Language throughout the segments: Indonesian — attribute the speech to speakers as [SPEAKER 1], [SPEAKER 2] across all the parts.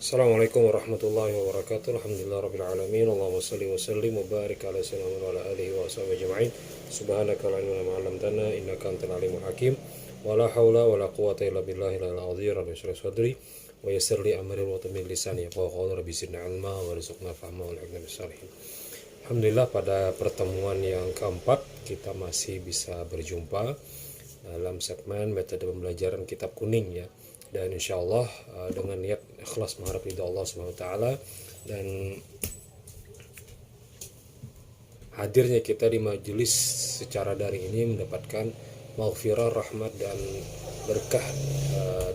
[SPEAKER 1] Assalamualaikum warahmatullahi wabarakatuh. Alhamdulillah rabbil alamin. Allahumma shalli wa sallim wa barik ala sayyidina wa ala alihi wa sahbihi ajma'in. Subhanaka la ilma lana ma 'allamtana innaka antal alimul hakim. Wa la haula wa la quwwata illa billahi al azim. Rabbi shrah sadri wa yassir li amri wa tamim lisani yafqahu qawli. Rabbi zidni ilma wa rizqna fahma wa alhiqna bis salihin. Alhamdulillah pada pertemuan yang keempat kita masih bisa berjumpa dalam segmen metode pembelajaran kitab kuning ya. Dan insya Allah dengan niat ikhlas mengharap ridha Allah Subhanahu wa taala dan hadirnya kita di majelis secara daring ini mendapatkan maghfirah, rahmat dan berkah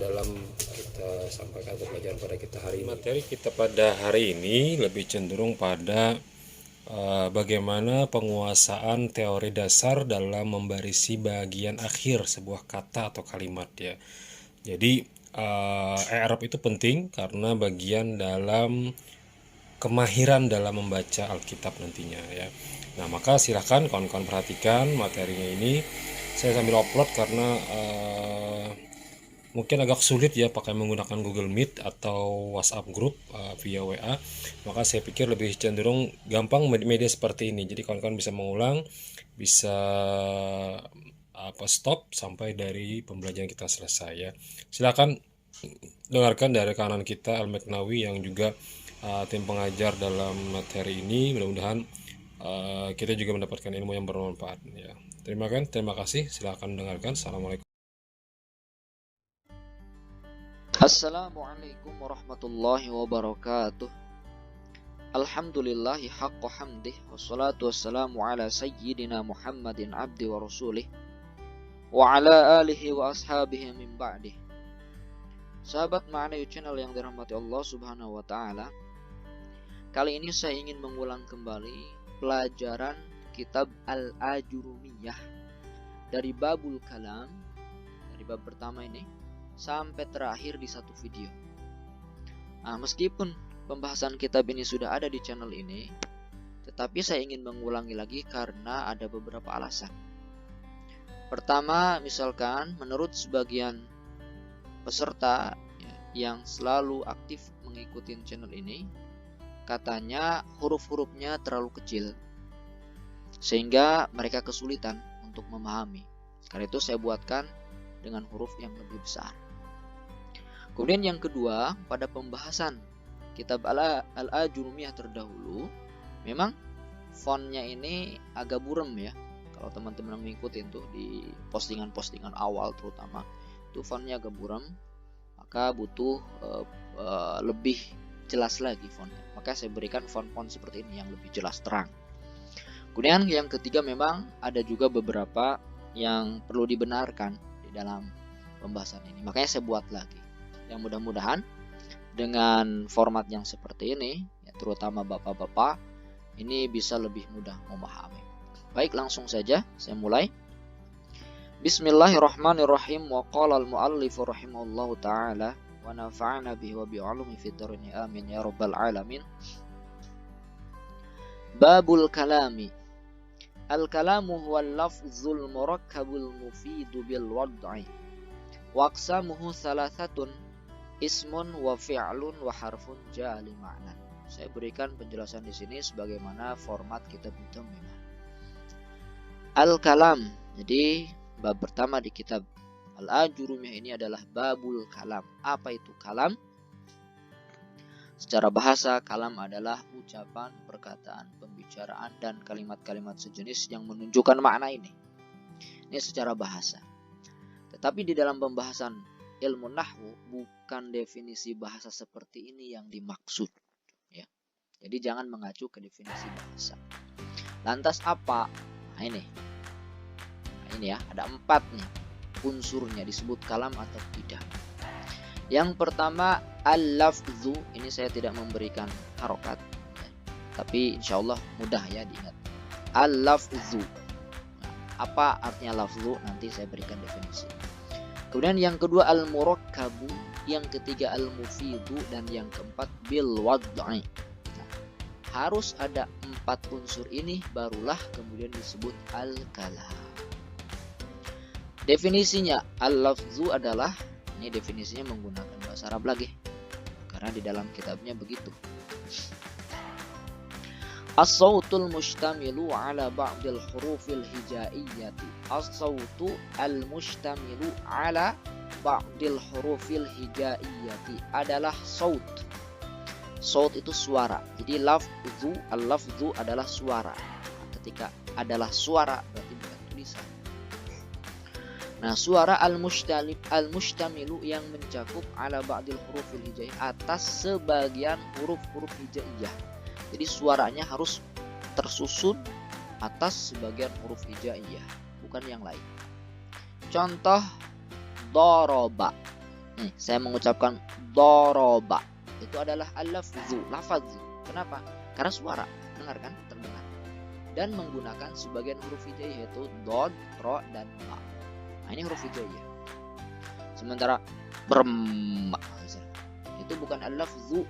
[SPEAKER 1] dalam kita sampaikan pelajaran pada kita hari ini. Materi kita pada hari ini lebih cenderung pada bagaimana penguasaan teori dasar dalam membarisi bagian akhir sebuah kata atau kalimat ya. Jadi i'rab itu penting karena bagian dalam kemahiran dalam membaca Alkitab nantinya ya. Nah, maka silahkan kawan-kawan perhatikan materinya ini. Saya sambil upload karena mungkin agak sulit ya pakai menggunakan Google Meet atau WhatsApp group via WA. Maka saya pikir lebih cenderung gampang media seperti ini. Jadi kawan-kawan bisa mengulang, bisa stop sampai dari pembelajaran kita selesai ya. Silakan dengarkan dari kanan kita Al-Meknawi yang juga tim pengajar dalam materi ini. Mudah-mudahan kita juga mendapatkan ilmu yang bermanfaat ya. Terima kasih. Silakan dengarkan. Assalamualaikum.
[SPEAKER 2] Assalamualaikum warahmatullahi wabarakatuh. Alhamdulillahi haqqa hamdih. Wassalatu wassalamu ala sayyidina Muhammadin abdi wa rasulih wa ala alihi wa ashabihi min ba'dih. Sahabat Ma'nawi Channel yang dirahmati Allah Subhanahu wa taala. Kali ini saya ingin mengulang kembali pelajaran kitab Al-Ajurumiyah dari babul kalam, dari bab pertama ini sampai terakhir di satu video. Nah, meskipun pembahasan kitab ini sudah ada di channel ini, tetapi saya ingin mengulangi lagi karena ada beberapa alasan. Pertama, misalkan menurut sebagian peserta yang selalu aktif mengikuti channel ini, katanya huruf-hurufnya terlalu kecil sehingga mereka kesulitan untuk memahami. Karena itu saya buatkan dengan huruf yang lebih besar. Kemudian yang kedua, pada pembahasan kitab Al-Ajurumiyah terdahulu, memang fontnya ini agak buram ya. Kalau teman-teman mengikuti tuh di postingan-postingan awal terutama, itu fontnya agak buram, maka butuh lebih jelas lagi fontnya. Maka saya berikan font-font seperti ini yang lebih jelas terang. Kemudian yang ketiga, memang ada juga beberapa yang perlu dibenarkan di dalam pembahasan ini. Makanya saya buat lagi. Yang mudah-mudahan dengan format yang seperti ini, ya, terutama bapak-bapak, ini bisa lebih mudah memahami. Baik, langsung saja saya mulai. Bismillahirrahmanirrahim. Wa qala al-muallif rahimahullahu taala wa nafa'ana bihi wa bi'ulumi fid dharain amin ya rabbal alamin. Babul kalami. Al-kalamu huwa al-lafzul murakkabul mufidu bil wad'i. Wa aqsamuhu thalathatun, ismun wa fi'lun wa harfun jali ma'nan. Saya berikan penjelasan di sini sebagaimana format kitab itu memang. Al-kalam. Jadi bab pertama di kitab Al-Ajurumiyah ini adalah babul kalam. Apa itu kalam? Secara bahasa, kalam adalah ucapan, perkataan, pembicaraan, dan kalimat-kalimat sejenis yang menunjukkan makna ini. Ini secara bahasa. Tetapi di dalam pembahasan ilmu nahwu, bukan definisi bahasa seperti ini yang dimaksud. Ya. Jadi jangan mengacu ke definisi bahasa. Lantas apa? Nah ini ya, ada 4 nih unsurnya disebut kalam atau tidak. Yang pertama, al-lafzu. Ini saya tidak memberikan harokat ya, tapi insya Allah mudah ya diingat. Al-lafzu. Nah, apa artinya lafzu? Nanti saya berikan definisi. Kemudian yang kedua al-murakkabu, yang ketiga al-mufidu, dan yang keempat bil wad'i. Nah, harus ada 4 unsur ini barulah kemudian disebut al-kalam. Definisinya al-lafzu adalah, ini definisinya menggunakan bahasa Arab lagi. karena di dalam kitabnya begitu. As-sautul mustamilu ala ba'dil hurufil hijaiyati. As-sautu al-mustamilu ala ba'dil hurufil hijaiyati adalah saut. Saut itu suara. Jadi al-lafzu adalah suara. Ketika adalah suara berarti bukan tulisan. Nah, suara al-mustamilu yang mencakup ala ba'dil hurufil hijaiyah, atas sebagian huruf-huruf hijaiyah. Jadi suaranya harus tersusun atas sebagian huruf hijaiyah, bukan yang lain. Contoh doroba. Nih, saya mengucapkan doroba. Itu adalah al-lafzu, lafaz. Kenapa? Karena suara, dengar kan? Terdengar. Dan menggunakan sebagian huruf hijaiyah yaitu dod, ro, dan ba. Nah, ini huruf hijaiyah. Sementara brem itu bukan al-lafzu,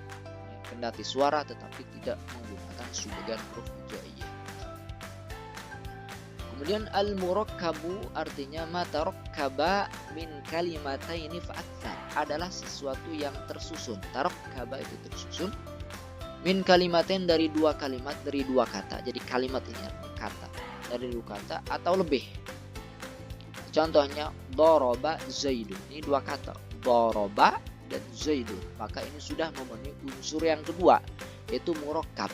[SPEAKER 2] kendati suara tetapi tidak menggunakan sebagian huruf hijaiyah. Kemudian al-murakkabu artinya ma tarakkaba min kalimataini fa aktsar, adalah sesuatu yang tersusun. Tarakkaba itu tersusun min kalimatain dari dua kalimat, dari dua kata. Jadi kalimat ini artinya kata, dari dua kata atau lebih. Contohnya doroba zaidun, ini dua kata, doroba dan zaidun, maka ini sudah memenuhi unsur yang kedua yaitu murakkab.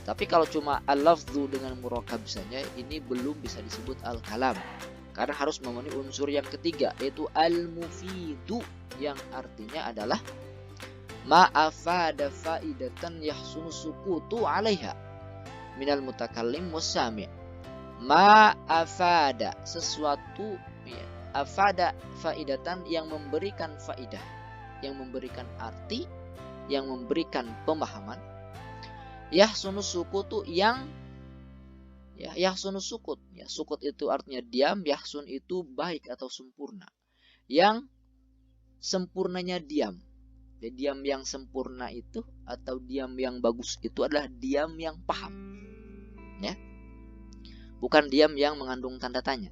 [SPEAKER 2] Tapi kalau cuma al-lafzu dengan murakkab saja, ini belum bisa disebut al-kalam, karena harus memenuhi unsur yang ketiga yaitu al-mufidu, yang artinya adalah ma afada faidatan yahsunu sukutu 'alaiha minal mutakallim was-sami'. Ma afada, sesuatu ya, afada faidatan, yang memberikan faidah, yang memberikan arti, yang memberikan pemahaman. Yahsunu sukutu, yang ya, yahsunu sukut ya, sukut itu artinya diam, yahsun itu baik atau sempurna, yang sempurnanya diam. Jadi diam yang sempurna itu atau diam yang bagus itu adalah diam yang paham, ya, bukan diam yang mengandung tanda tanya.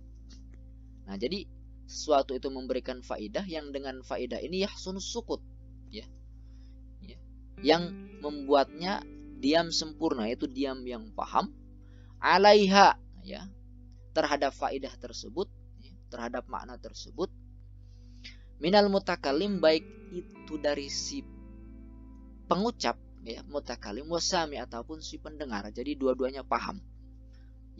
[SPEAKER 2] Nah, jadi sesuatu itu memberikan faidah, yang dengan faidah ini yahsunus sukut ya, yang membuatnya diam sempurna, yaitu diam yang paham, alaiha ya, terhadap faidah tersebut ya, terhadap makna tersebut, minal mutakallim, baik itu dari si pengucap ya, mutakallim, wasami ataupun si pendengar. Jadi dua-duanya paham,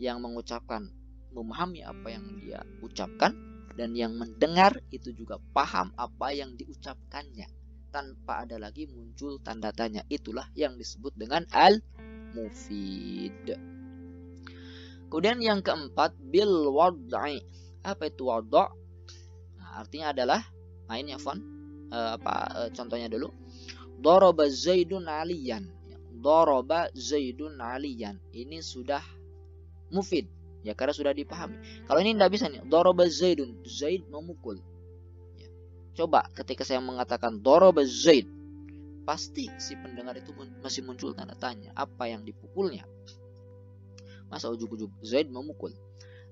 [SPEAKER 2] yang mengucapkan memahami apa yang dia ucapkan, dan yang mendengar itu juga paham apa yang diucapkannya tanpa ada lagi muncul tanda tanya. Itulah yang disebut dengan al-mufid. Kemudian yang keempat, bil wad'i. Apa itu wad'a? Nah, artinya adalah, nah ini contohnya dulu. Daraba Zaidun aliyan. Daraba Zaidun aliyan. Ini sudah mufid ya, karena sudah dipahami. Kalau ini tidak bisa nih, daraba Zaidun, Zaid memukul. Coba ketika saya mengatakan daraba Zaid, pasti si pendengar itu masih muncul tanda tanya, apa yang dipukulnya? Masa ujug-ujug Zaid memukul?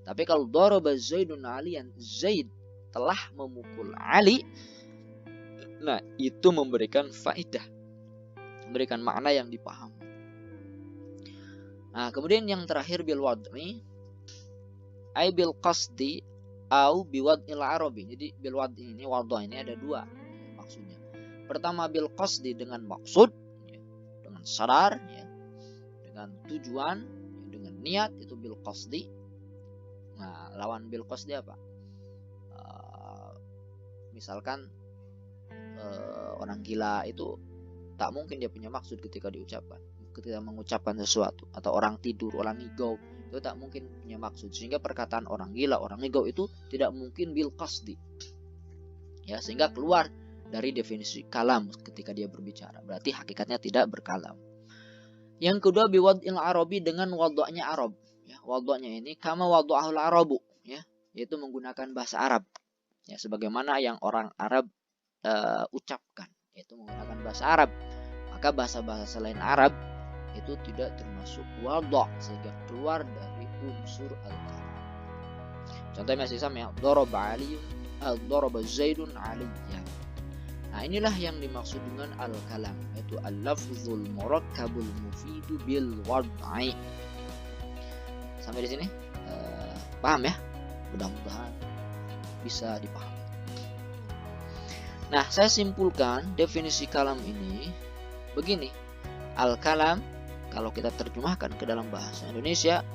[SPEAKER 2] Tapi kalau daraba Zaidun aliyan, Zaid telah memukul Ali, nah itu memberikan faidah, memberikan makna yang dipahami. Nah, kemudian yang terakhir bil wad'i, ay bil qasdi au biwad'il arabi. Jadi bil wad'i ini, wad'a ini ada dua maksudnya. Pertama bil qasdi, dengan maksud ya, dengan sadar ya, dengan tujuan ya, dengan niat, itu bil qasdi. Nah, lawan bil qasdi apa? Misalkan orang gila itu tak mungkin dia punya maksud ketika diucapkan, ketika mengucapkan sesuatu. Atau orang tidur, orang ngigau, itu tak mungkin punya maksud. Sehingga perkataan orang gila, orang ngigau itu tidak mungkin bil qasdi ya, sehingga keluar dari definisi kalam ketika dia berbicara, berarti hakikatnya tidak berkalam. Yang kedua biwad'il arabi, dengan wad'anya Arab ya. Wad'anya ini kama wad'ahul arabu ya, yaitu menggunakan bahasa Arab ya, sebagaimana yang orang Arab ucapkan, yaitu menggunakan bahasa Arab. Maka bahasa-bahasa selain Arab itu tidak termasuk wadha, sehingga keluar dari unsur al-kalam. Contohnya masih sama ya, daraba Zaidun aliyan. Nah, inilah yang dimaksud dengan al-kalam, yaitu al-lafzul murakkabul mufidu bil wad'i. Sampai di sini paham ya? Mudah-mudahan bisa dipahami. Nah, saya simpulkan definisi kalam ini begini. Al-kalam kalau kita terjemahkan ke dalam bahasa Indonesia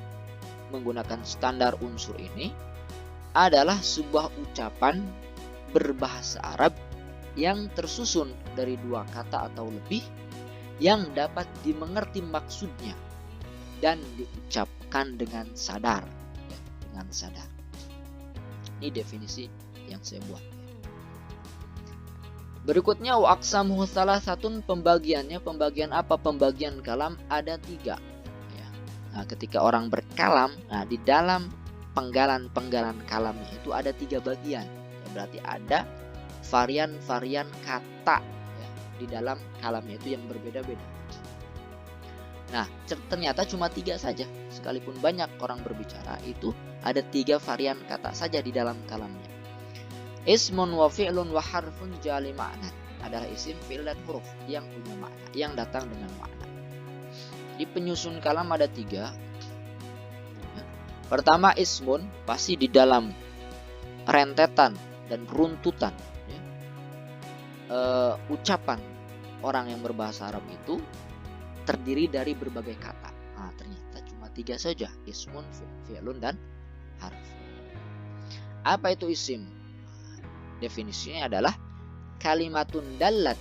[SPEAKER 2] menggunakan standar unsur ini adalah sebuah ucapan berbahasa Arab yang tersusun dari dua kata atau lebih yang dapat dimengerti maksudnya dan diucapkan dengan sadar. Dengan sadar. Ini definisi yang saya buat. Berikutnya wa aqsamuhu salasatun, pembagiannya. Pembagian apa? Pembagian kalam ada 3. Ya. Nah, ketika orang berkalam, nah di dalam penggalan-penggalan kalamnya itu ada 3 bagian. Ya, berarti ada varian-varian kata ya, di dalam kalamnya itu yang berbeda-beda. Nah, ternyata cuma 3 saja. Sekalipun banyak orang berbicara, itu ada 3 varian kata saja di dalam kalamnya. Ismun wa fi'lun wa harfun jali makna, adalah isim, fi'il, dan huruf yang punya makna, yang datang dengan makna. Di penyusun kalam ada 3. Pertama, ismun, pasti di dalam rentetan dan runtutan ya, ucapan orang yang berbahasa Arab itu terdiri dari berbagai kata. Nah, ternyata cuma 3 saja, ismun, fi'lun, dan harf. Apa itu isim? Definisinya adalah kalimatun dallat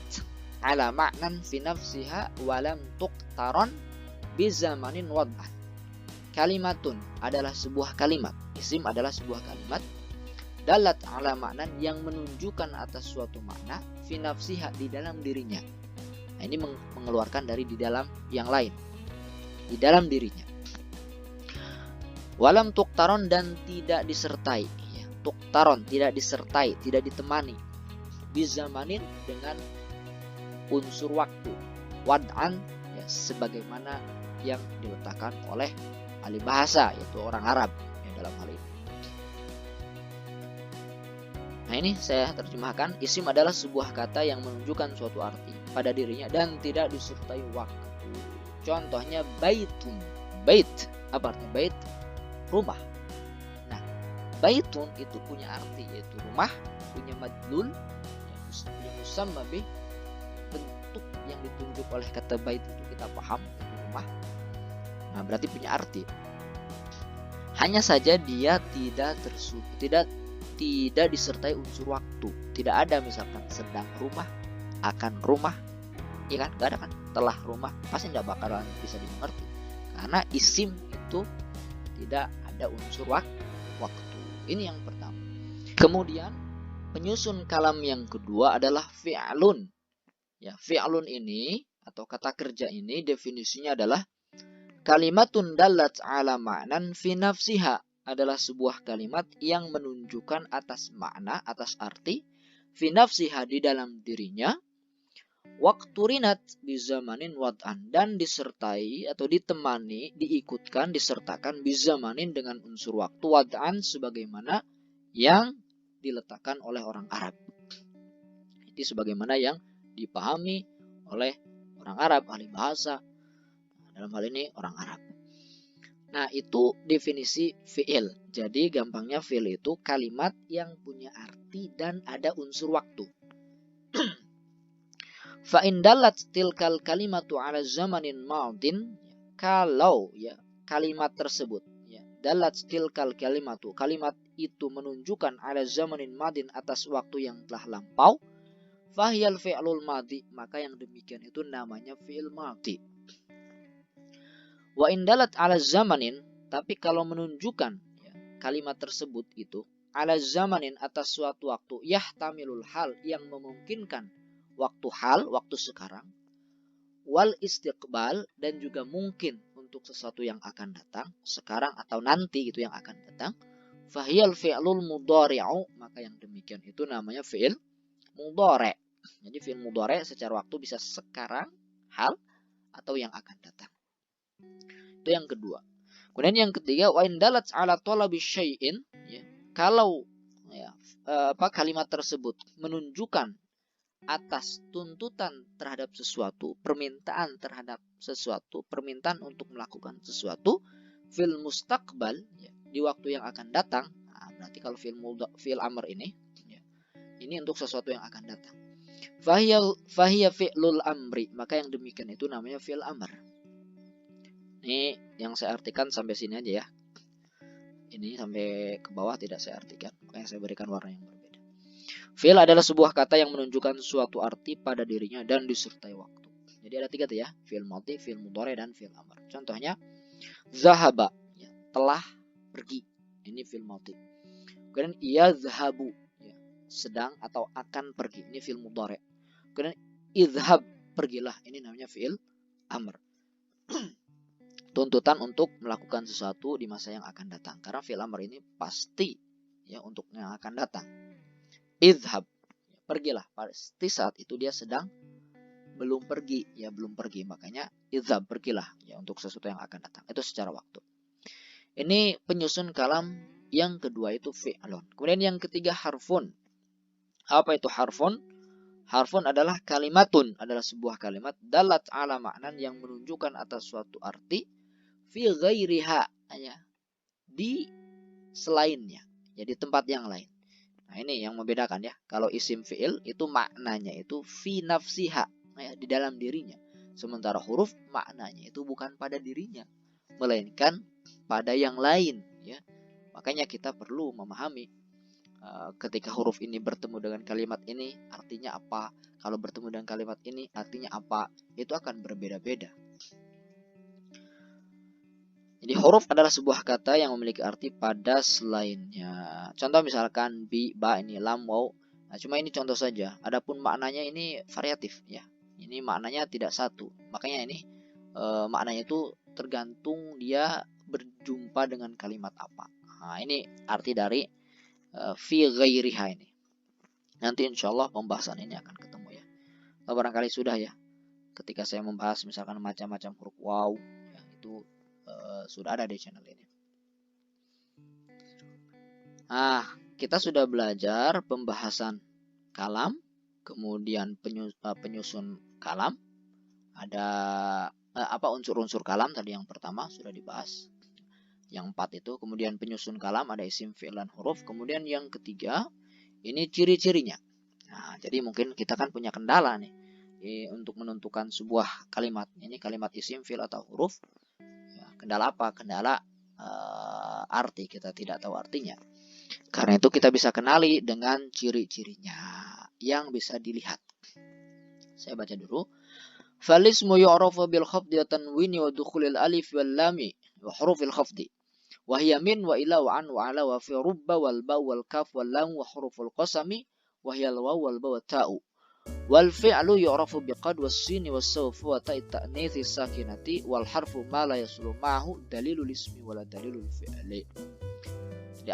[SPEAKER 2] ala ma'nan fi nafsiha walam tuqtaron bizamanin wad'an. Kalimatun adalah sebuah kalimat, isim adalah sebuah kalimat dallat ala ma'nan yang menunjukkan atas suatu makna fi nafsiha di dalam dirinya. Nah, ini mengeluarkan dari di dalam yang lain, di dalam dirinya. Walam tuqtaron, dan tidak disertai. Tuktaron, tidak disertai, tidak ditemani. Bizamanin, dengan unsur waktu. Wad'an, ya, sebagaimana yang diletakkan oleh ahli bahasa, yaitu orang Arab ya, dalam hal ini. Nah, ini saya terjemahkan. Isim adalah sebuah kata yang menunjukkan suatu arti pada dirinya dan tidak disertai waktu. Contohnya baitun. Bait, apa artinya bait? Rumah. Baitun itu punya arti, yaitu rumah, punya madlul, punya musamma bih, bentuk yang ditunjuk oleh kata bait itu kita paham, itu rumah. Nah, berarti punya arti. Hanya saja dia tidak disertai unsur waktu. Tidak ada misalkan sedang rumah, akan rumah, ya kan? Gak ada kan? Telah rumah, pasti nggak bakalan bisa dimengerti. Karena isim itu tidak ada unsur waktu. Ini yang pertama. Kemudian penyusun kalam yang kedua adalah fi'lun. Ya, fi'lun ini atau kata kerja ini definisinya adalah kalimatun dallat ala ma'nan fi nafsiha, adalah sebuah kalimat yang menunjukkan atas makna, atas arti, fi nafsiha di dalam dirinya, waqturinat bizamanin wad'an, dan disertai atau ditemani, diikutkan, disertakan bizamanin dengan unsur waktu, wad'an sebagaimana yang diletakkan oleh orang Arab. Itu sebagaimana yang dipahami oleh orang Arab, ahli bahasa, dalam hal ini orang Arab. Nah, itu definisi fi'il. Jadi gampangnya fi'il itu kalimat yang punya arti dan ada unsur waktu. Fa in dallat tilkal kalimatu ala zamanin madin, kalau ya kalimat tersebut ya dallat tilkal kalimatu, kalimat itu menunjukkan ala zamanin madin, atas waktu yang telah lampau, fahyal fi'lul madi, maka yang demikian itu namanya fi'il madi. Wa in dallat ala zamanin, tapi kalau menunjukkan ya, kalimat tersebut itu ala zamanin, atas suatu waktu, yahtamilul hal, yang memungkinkan waktu hal, waktu sekarang, wal istiqbal, dan juga mungkin untuk sesuatu yang akan datang, sekarang atau nanti gitu yang akan datang, fahyal fi'lul mudhari'u, maka yang demikian itu namanya fi'il mudhari'. Jadi fi'il mudhari' secara waktu bisa sekarang, hal, atau yang akan datang. Itu yang kedua. Kemudian yang ketiga, wa in dalat ala talabi syai'in, ya, kalau ya, kalimat tersebut menunjukkan atas tuntutan terhadap sesuatu, permintaan terhadap sesuatu, permintaan untuk melakukan sesuatu fil mustaqbal, ya, di waktu yang akan datang. Nah, berarti kalau fil amr ini, ya, ini untuk sesuatu yang akan datang. Fahiya fi'lul amri, maka yang demikian itu namanya fi'l amr. Ini yang saya artikan sampai sini aja ya. Ini sampai ke bawah tidak saya artikan, makanya saya berikan warna yang berbeda. Fi'l adalah sebuah kata yang menunjukkan suatu arti pada dirinya dan disertai waktu. Jadi ada 3 tuh ya, fi'l madhi, fi'l mudhari, dan fi'l amr. Contohnya zahaba, ya, telah pergi. Ini fi'l madhi. Kemudian yazhabu, ya, sedang atau akan pergi. Ini fi'l mudhari. Kemudian idhab, pergilah. Ini namanya fi'l amr. Tuntutan untuk melakukan sesuatu di masa yang akan datang. Karena fi'l amr ini pasti, ya, untuk yang akan datang. Idhab, pergilah. Pasti saat itu dia sedang belum pergi, ya, belum pergi. Makanya idhab, pergilah, ya, untuk sesuatu yang akan datang. Itu secara waktu. Ini penyusun kalam yang kedua itu fi'lun. Kemudian yang ketiga harfun. Apa itu harfun? Harfun adalah kalimatun, adalah sebuah kalimat dalat ala maknan yang menunjukkan atas suatu arti fi ghairiha, ya, di selainnya, ya, di tempat yang lain. Nah, ini yang membedakan ya. Kalau isim fi'il itu maknanya itu fi nafsiha, ya, di dalam dirinya. Sementara huruf maknanya itu bukan pada dirinya, melainkan pada yang lain, ya. Makanya kita perlu memahami ketika huruf ini bertemu dengan kalimat ini artinya apa, kalau bertemu dengan kalimat ini artinya apa, itu akan berbeda-beda. Jadi huruf adalah sebuah kata yang memiliki arti pada selainnya. Contoh misalkan bi, ba, ini lam, waw. Nah, cuma ini contoh saja. Adapun maknanya ini variatif, ya. Ini maknanya tidak satu. Makanya ini maknanya itu tergantung dia berjumpa dengan kalimat apa. Nah, ini arti dari fi ghairiha ini. Nanti insya Allah pembahasan ini akan ketemu ya. Atau barangkali sudah ya. Ketika saya membahas misalkan macam-macam huruf waw, ya, itu sudah ada di channel ini. Nah, kita sudah belajar pembahasan kalam, kemudian penyusun kalam. Ada apa unsur-unsur kalam tadi yang pertama sudah dibahas. Yang 4 itu, kemudian penyusun kalam ada isim, fi'il, dan huruf. Kemudian yang ketiga, ini ciri-cirinya. Nah, jadi mungkin kita kan punya kendala nih untuk menentukan sebuah kalimat. Ini kalimat isim, fi'il, atau huruf. Kendala apa? Kendala arti, kita tidak tahu artinya. Karena itu kita bisa kenali dengan ciri-cirinya yang bisa dilihat. Saya baca dulu. Falismu yu'rafu bil khafdi wa tanwini wa dukhulil alif wal lami wa hurufil khafdi. Wa hiya min wa ila wa an wa ala wa fi rubba wal ba wal kaf wal lam wa huruful qasami wa hiya al waw wal ba wa ta'u. Wal fi'lu yu'rafu biqad was sin was sawf wa ta'i ta'nits sakinati wal harfu ma la yaslu ma'hu dalilul ismi wala dalilul fi'li. Jadi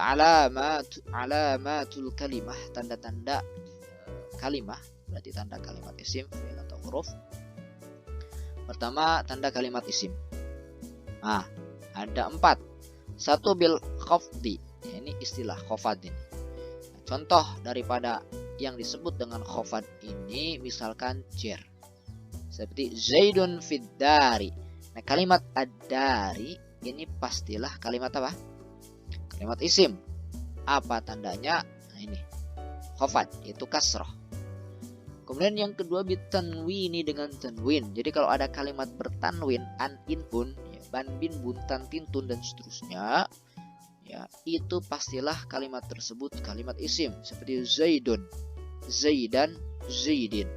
[SPEAKER 2] alamatul kalimah, tanda-tanda kalimah, berarti tanda kalimat isim, fi'il atau huruf. Pertama, tanda kalimat isim. Nah, ada 4. 1 bil khafdi. Ini istilah khafad ini. Contoh daripada yang disebut dengan khafad ini misalkan jar. Seperti Zaidun fid dari. Nah, kalimat ad-dari ini pastilah kalimat apa? Kalimat isim. Apa tandanya? Nah, ini khafad, itu kasrah. Kemudian yang kedua bitanwini dengan tanwin. Jadi kalau ada kalimat bertanwin, an, in, un, ya, ban, bin, bun, tan, tin, tun, dan seterusnya, ya, itu pastilah kalimat tersebut kalimat isim. Seperti Zaidun, Zaidan, Zaidin,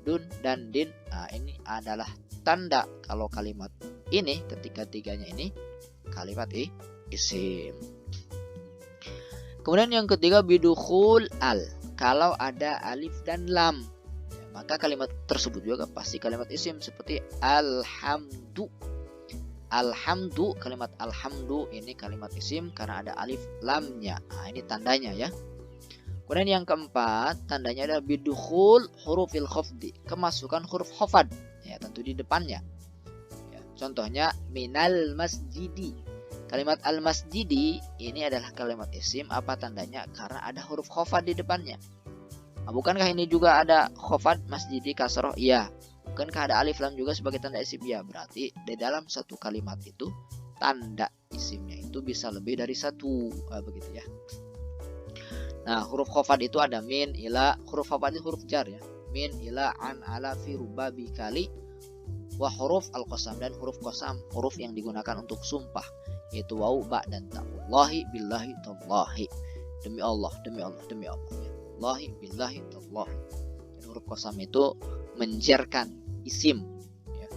[SPEAKER 2] dun, dan din. Nah, ini adalah tanda kalau kalimat ini, ketiga-tiganya ini kalimat isim. Kemudian yang ketiga bidukhul al. Kalau ada alif dan lam, maka kalimat tersebut juga pasti kalimat isim. Seperti alhamdu. Alhamdu, kalimat alhamdu ini kalimat isim karena ada alif lamnya. Nah, ini tandanya ya. Kemudian yang keempat, tandanya adalah bidukhul hurufil khafdi. Kemasukan huruf khafad, ya, tentu di depannya. Ya, contohnya minal masjidi. Kalimat al-masjidi ini adalah kalimat isim. Apa tandanya? Karena ada huruf khafad di depannya. Bukankah ini juga ada khofad masjidi kasroh? Iya. Bukankah ada alif lam juga sebagai tanda isim? Ya, berarti di dalam satu kalimat itu tanda isimnya itu bisa lebih dari satu, begitu ya. Nah, huruf khofad itu ada min, ila. Huruf khofad itu huruf jar ya. Min, ila, an, ala, fi, ruba, bi, kali. Wa huruf al-qasam, dan huruf qasam, huruf yang digunakan untuk sumpah, yaitu waw, ba, dan ta. Wallahi, billahi, tallahi. Demi Allah, demi Allah, demi Allah. Wallahi, billahi, tallahi. Dan huruf qasam itu menjerkan isim ya.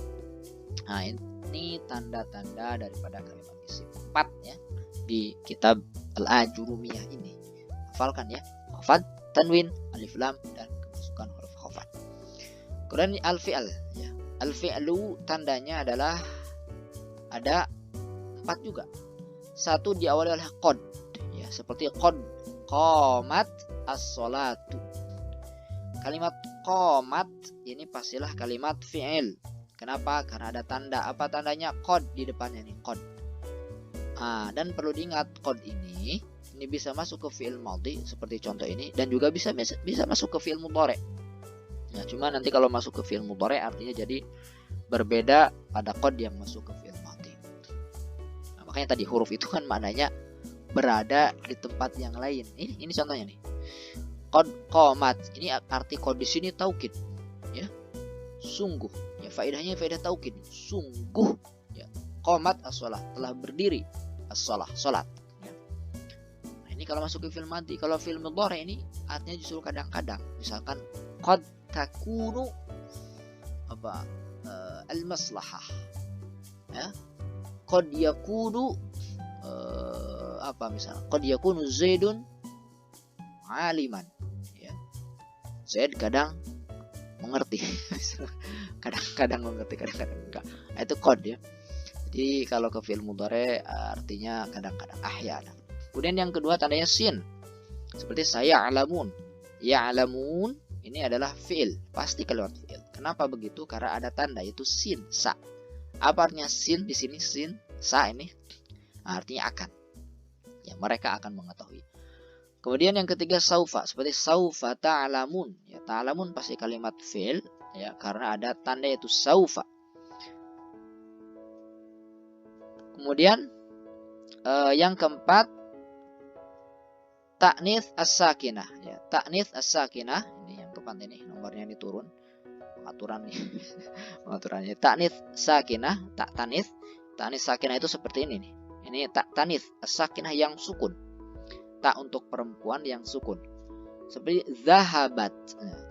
[SPEAKER 2] Nah, ini tanda-tanda daripada kalimat isim 4 ya di kitab Al-Ajurumiyah ini. Hafalkan ya, khafad, tanwin, alif lam, dan kemasukan huruf khafad. Kemudian al-fi'al ya. Al-fi'lu tandanya adalah ada 4 juga. Satu diawali oleh qad ya, seperti qad qamat as-sholatu. Kalimat qamat ini pastilah kalimat fi'il. Kenapa? Karena ada tanda. Apa tandanya? Qad di depannya nih, qad. Dan perlu diingat qad ini bisa masuk ke fi'il madhi seperti contoh ini, dan juga bisa masuk ke fi'il mudhari. Ya, cuma nanti kalau masuk ke fi'il mudhari artinya jadi berbeda pada qad yang masuk ke fi'il madhi. Nah, makanya tadi huruf itu kan maknanya berada di tempat yang lain. Ini contohnya nih. Qad qamat. Ini arti qad di sini taukid. Ya. Sungguh. Ya, faedahnya faedah taukid. Sungguh ya. Qamat as-shalah, telah berdiri as-shalah, salat. Ya. Nah, ini kalau masuk ke fi'il madhi. Kalau fi'il mudhari ini artinya justru kadang-kadang. Misalkan qad takunu al-maslahah. Ya. Qad yakunu misalnya qad yakunu Zaidun aliman ya. Zaid kadang mengerti. kadang-kadang mengerti, kadang-kadang enggak. Nah, itu qad ya. Jadi kalau ke fi'il mudhari artinya kadang-kadang, ahyana. Kemudian yang kedua tandanya sin. Seperti saya alamun. Ya alamun ini adalah fi'il, pasti kalimat fi'il. Kenapa begitu? Karena ada tanda yaitu sin, sa. Apa artinya sin di sini? Sin, sa ini artinya akan. Ya, mereka akan mengetahui. Kemudian yang ketiga saufa, seperti saufa ta'lamun. Ya, ta'lamun pasti kalimat fi'il ya, karena ada tanda yaitu saufa. Kemudian yang keempat ta'nits as-sakinah ya. Ta'nits as-sakinah ini yang keempat, ini nomornya ini turun. Pengaturan nih. Pengaturannya ta'nits sakinah, ta'nits. Ta'nits sakinah itu seperti ini nih. Ini ta'nits as-sakinah yang sukun. Tak untuk perempuan yang sukun. Seperti zahabat.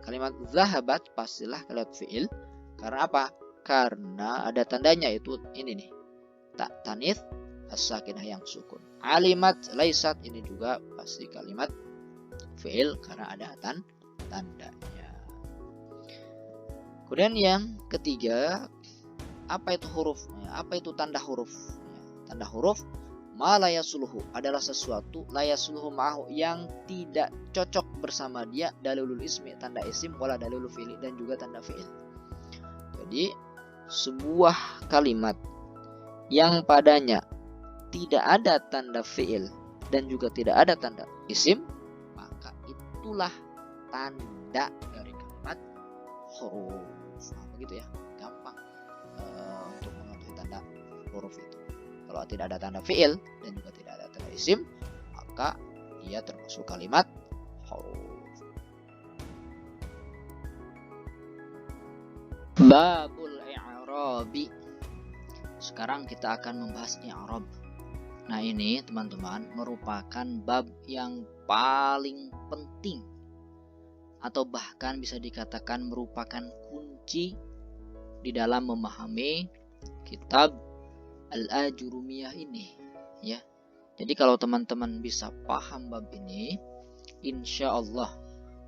[SPEAKER 2] Kalimat zahabat pastilah kalimat fi'il. Karena apa? Karena ada tandanya itu ini nih. Ta'nits as-sakinah yang sukun. Alimat laisat ini juga pasti kalimat fi'il karena ada tandanya. Kemudian yang ketiga, apa itu huruf? Apa itu tanda huruf? Tanda huruf ma la yasluhu adalah sesuatu la yasluhu ma'ahu yang tidak cocok bersama dia dalilul ismi, tanda isim, wala dalilul fi'li, dan juga tanda fi'il. Jadi sebuah kalimat yang padanya tidak ada tanda fi'il dan juga tidak ada tanda isim, maka itulah tanda dari kalimat huruf. Nah, begitu ya, gampang untuk mengetahui tanda huruf itu. Kalau tidak ada tanda fi'il dan juga tidak ada tanda isim, maka dia termasuk kalimat huruf. Babul i'rabi. Sekarang kita akan membahas i'rab. Nah, ini teman-teman merupakan bab yang paling penting, atau bahkan bisa dikatakan merupakan kunci di dalam memahami kitab Al-Ajurumiyah ini ya. Jadi kalau teman-teman bisa paham bab ini, insya Allah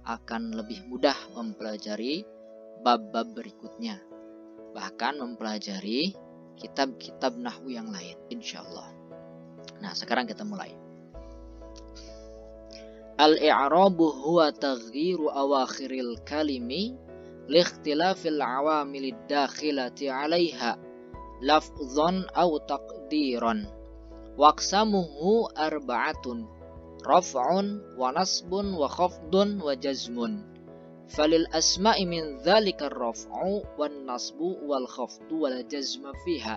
[SPEAKER 2] akan lebih mudah mempelajari bab-bab berikutnya, bahkan mempelajari kitab-kitab nahwu yang lain, insya Allah. Nah, sekarang kita mulai. Al-i'rabu huwa taghyiru awakhiril kalimi liikhtilafil awamilid dakhilati 'alaiha lafzan aw taqdiran. Waqsamuhu arba'atun: raf'un wa nasbun wa khafdun wa jazmun falil asma'i min dzalika ar-raf'u wan nasbu wal khafdu wal jazma fiha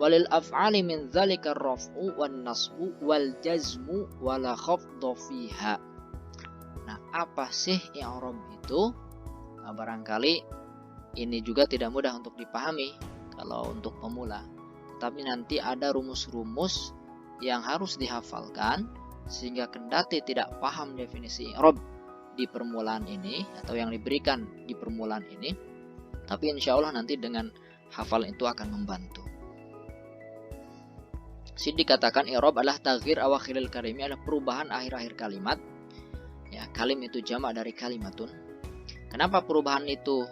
[SPEAKER 2] walil af'ali min dzalika ar-raf'u wan nasbu wal jazmu wala khafdu fiha. Nah, apa sih i'rab itu? Nah, barangkali ini juga tidak mudah untuk dipahami kalau untuk pemula. Tapi nanti ada rumus-rumus yang harus dihafalkan sehingga kendati tidak paham definisi i'rab di permulaan ini atau yang diberikan di permulaan ini, tapi insya Allah nanti dengan hafal itu akan membantu. Sini dikatakan i'rab adalah taghyir awakhiril kalimi, adalah perubahan akhir-akhir kalimat. Ya, kalim itu jamak dari kalimatun. Kenapa perubahan itu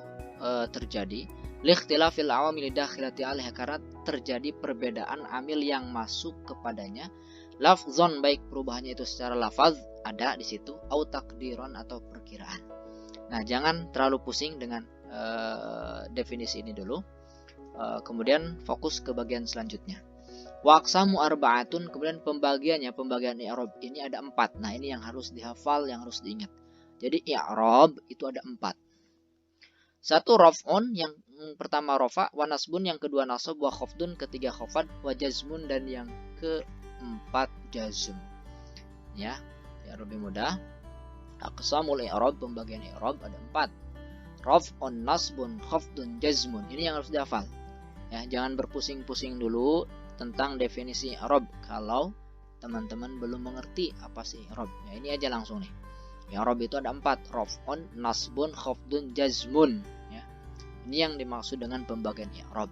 [SPEAKER 2] terjadi? Likhtilafil awamil dakhilati alaiha, karena terjadi perbedaan amil yang masuk kepadanya. Lafzon, baik perubahannya itu secara lafaz ada di situ, au takdiron atau perkiraan. Nah, jangan terlalu pusing dengan definisi ini dulu. Kemudian fokus ke bagian selanjutnya. Wa aqsamu arba'atun, kemudian pembagian i'rab ini ada 4. Nah, ini yang harus dihafal, yang harus diingat. Jadi i'rab itu ada 4. 1 raf'un, yang pertama rafa, wa nasbun yang kedua nasab, wa khafdun ketiga khafad, wa jazmun dan yang keempat jazm. Ya, lebih mudah. Aqsamul i'rab, pembagian i'rab ada 4. Raf'un, nasbun, khafdun, jazmun. Ini yang harus dihafal. Ya, jangan berpusing-pusing dulu tentang definisi i'rab kalau teman-teman belum mengerti apa sih i'rab. Ya, ini aja langsung nih. I'rab itu ada 4, raf'un, nasbun, khafdun, jazmun. Ya, ini yang dimaksud dengan pembagian i'rab.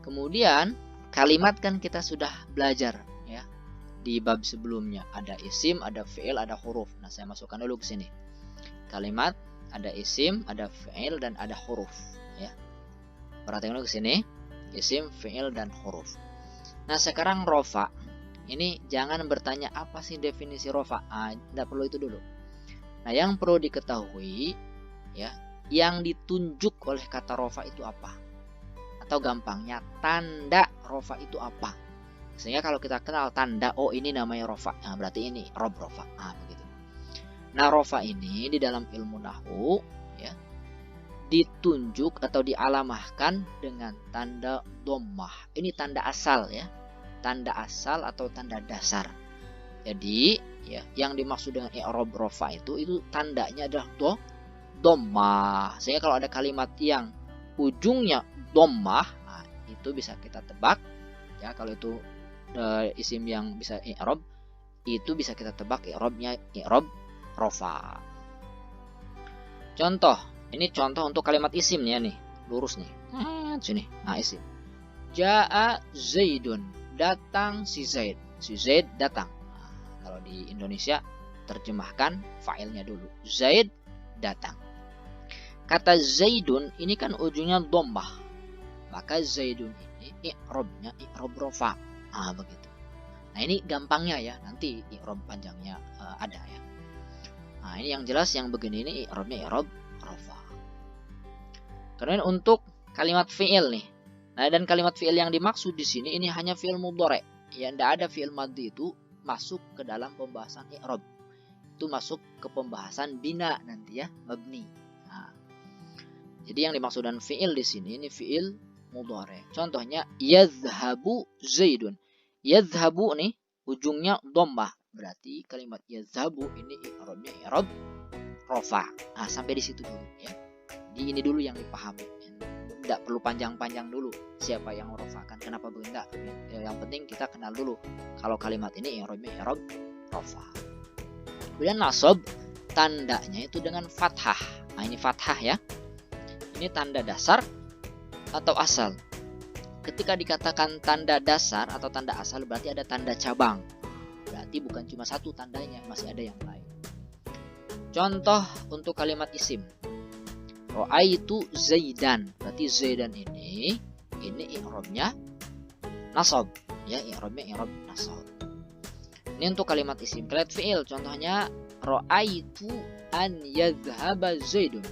[SPEAKER 2] Kemudian kalimat kan kita sudah belajar ya di bab sebelumnya, ada isim, ada fi'il, ada huruf. Nah, saya masukkan dulu ke sini. Kalimat ada isim, ada fi'il dan ada huruf ya. Perhatikan dulu ke sini. Isim, fi'il, dan huruf. Nah, sekarang rofa. Ini jangan bertanya apa sih definisi rofa. Tidak perlu itu dulu. Nah, yang perlu diketahui ya, yang ditunjuk oleh kata rofa itu apa? Atau gampangnya, tanda rofa itu apa? Sehingga kalau kita kenal tanda, oh ini namanya rofa. Nah, berarti ini rofa. Begitu. Nah, rofa ini di dalam ilmu nahwu ya, ditunjuk atau dialamahkan dengan tanda dhammah. Ini tanda asal ya. Tanda asal atau tanda dasar. Jadi ya, yang dimaksud dengan i'rab rafa itu tandanya adalah dhammah. Sehingga kalau ada kalimat yang ujungnya dhammah, nah, itu bisa kita tebak ya, kalau itu isim yang bisa i'rab, itu bisa kita tebak i'rabnya i'rab rafa. Contoh, ini contoh untuk kalimat isim ya nih, lurus nih. Sini. Nah, isim. Ja'a Zaidun, datang si Zaid. Si Zaid datang. Nah, kalau di Indonesia terjemahkan fa'ilnya dulu. Zaid datang. Kata Zaidun ini kan ujungnya dhammah. Maka Zaidun ini i'rabnya i'rab rafa. Begitu. Nah, ini gampangnya ya. Nanti i'rab panjangnya ada ya. Nah, ini yang jelas yang begini ini i'rabnya i'rab rafa. Kemudian untuk kalimat fi'il nih. Nah, dan kalimat fi'il yang dimaksud di sini ini hanya fi'il mudhari'. Ya, tidak ada fi'il madhi itu masuk ke dalam pembahasan i'rab. Itu masuk ke pembahasan bina nanti ya, mabni. Nah, jadi yang dimaksud dengan fi'il di sini ini fi'il mudhari'. Contohnya yadhhabu Zaidun. Yadhhabu nih ujungnya dhammah. Berarti kalimat yadhhabu ini i'rabnya i'rab rafa. Nah, sampai di situ dulu ya. Jadi ini dulu yang dipahami. Tidak perlu panjang-panjang dulu siapa yang rafakan, kenapa begitu. Yang penting kita kenal dulu kalau kalimat ini i'rabnya i'rab rafa. Kemudian nasab, tandanya itu dengan fathah. Nah, ini fathah ya. Ini tanda dasar atau asal. Ketika dikatakan tanda dasar atau tanda asal berarti ada tanda cabang. Berarti bukan cuma satu tandanya, masih ada yang lain. Contoh untuk kalimat isim. Ra'aitu Zaidan. Berarti Zaidan ini i'rabnya nasab. Ya, i'rabnya i'rab nasab. Ini untuk kalimat isim. Kalimat fi'il contohnya ra'aitu an yadhhaba Zaidun.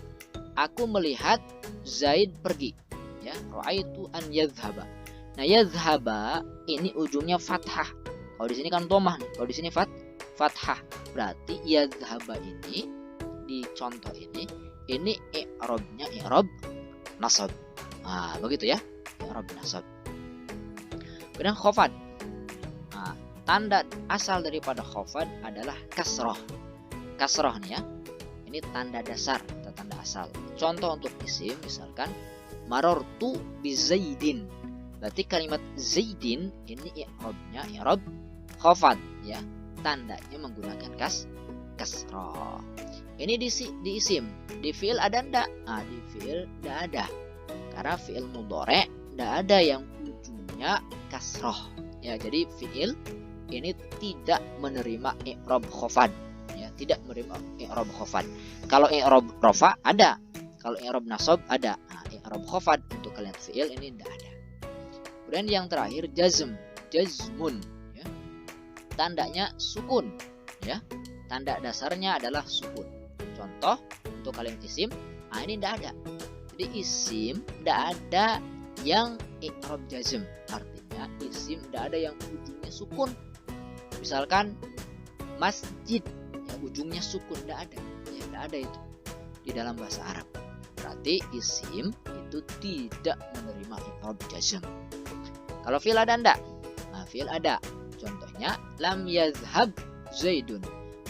[SPEAKER 2] Aku melihat Zaid pergi. Ya, ra'aitu an yadhhaba. Nah, yadhhaba ini ujungnya fathah. Kalau di sini kan dhammah nih. Kalau di sini fathah. Berarti yadhhaba ini di contoh ini i'rabnya i'rab nasab. Nah, begitu ya, i'rab nasab. Kemudian khafad. Nah, tanda asal daripada khafad adalah kasrah. Kasrah nih ya. Ini tanda dasar atau tanda asal. Contoh untuk isim misalkan marartu bi Zaidin. Berarti kalimat Zaidin ini i'rabnya i'rab khafad ya. Tandanya menggunakan kasrah. Ini di isim. Di fi'il ada ndak? Nah, di fi'il ndak ada. Karena fi'il mudhari' ndak ada yang ujungnya kasrah. Ya, jadi fi'il ini tidak menerima i'rab khafad. Ya, tidak menerima i'rab khafad. Kalau i'rab rafa ada. Kalau i'rab nasab ada. Nah, i'rab khafad untuk kalimat fi'il ini ndak ada. Kemudian yang terakhir jazmun ya. Tandanya sukun ya. Tanda dasarnya adalah sukun. Contoh untuk kalimat isim, ini tidak ada. Jadi isim tidak ada yang i'rab jazm. Artinya isim tidak ada yang ujungnya sukun. Misalkan masjid, ya ujungnya sukun tidak ada. Ya, tidak ada itu di dalam bahasa Arab. Berarti isim itu tidak menerima i'rab jazm. Kalau fi'il ada enggak? Nah, fi'il ada. Contohnya lam yazhab Zaidun.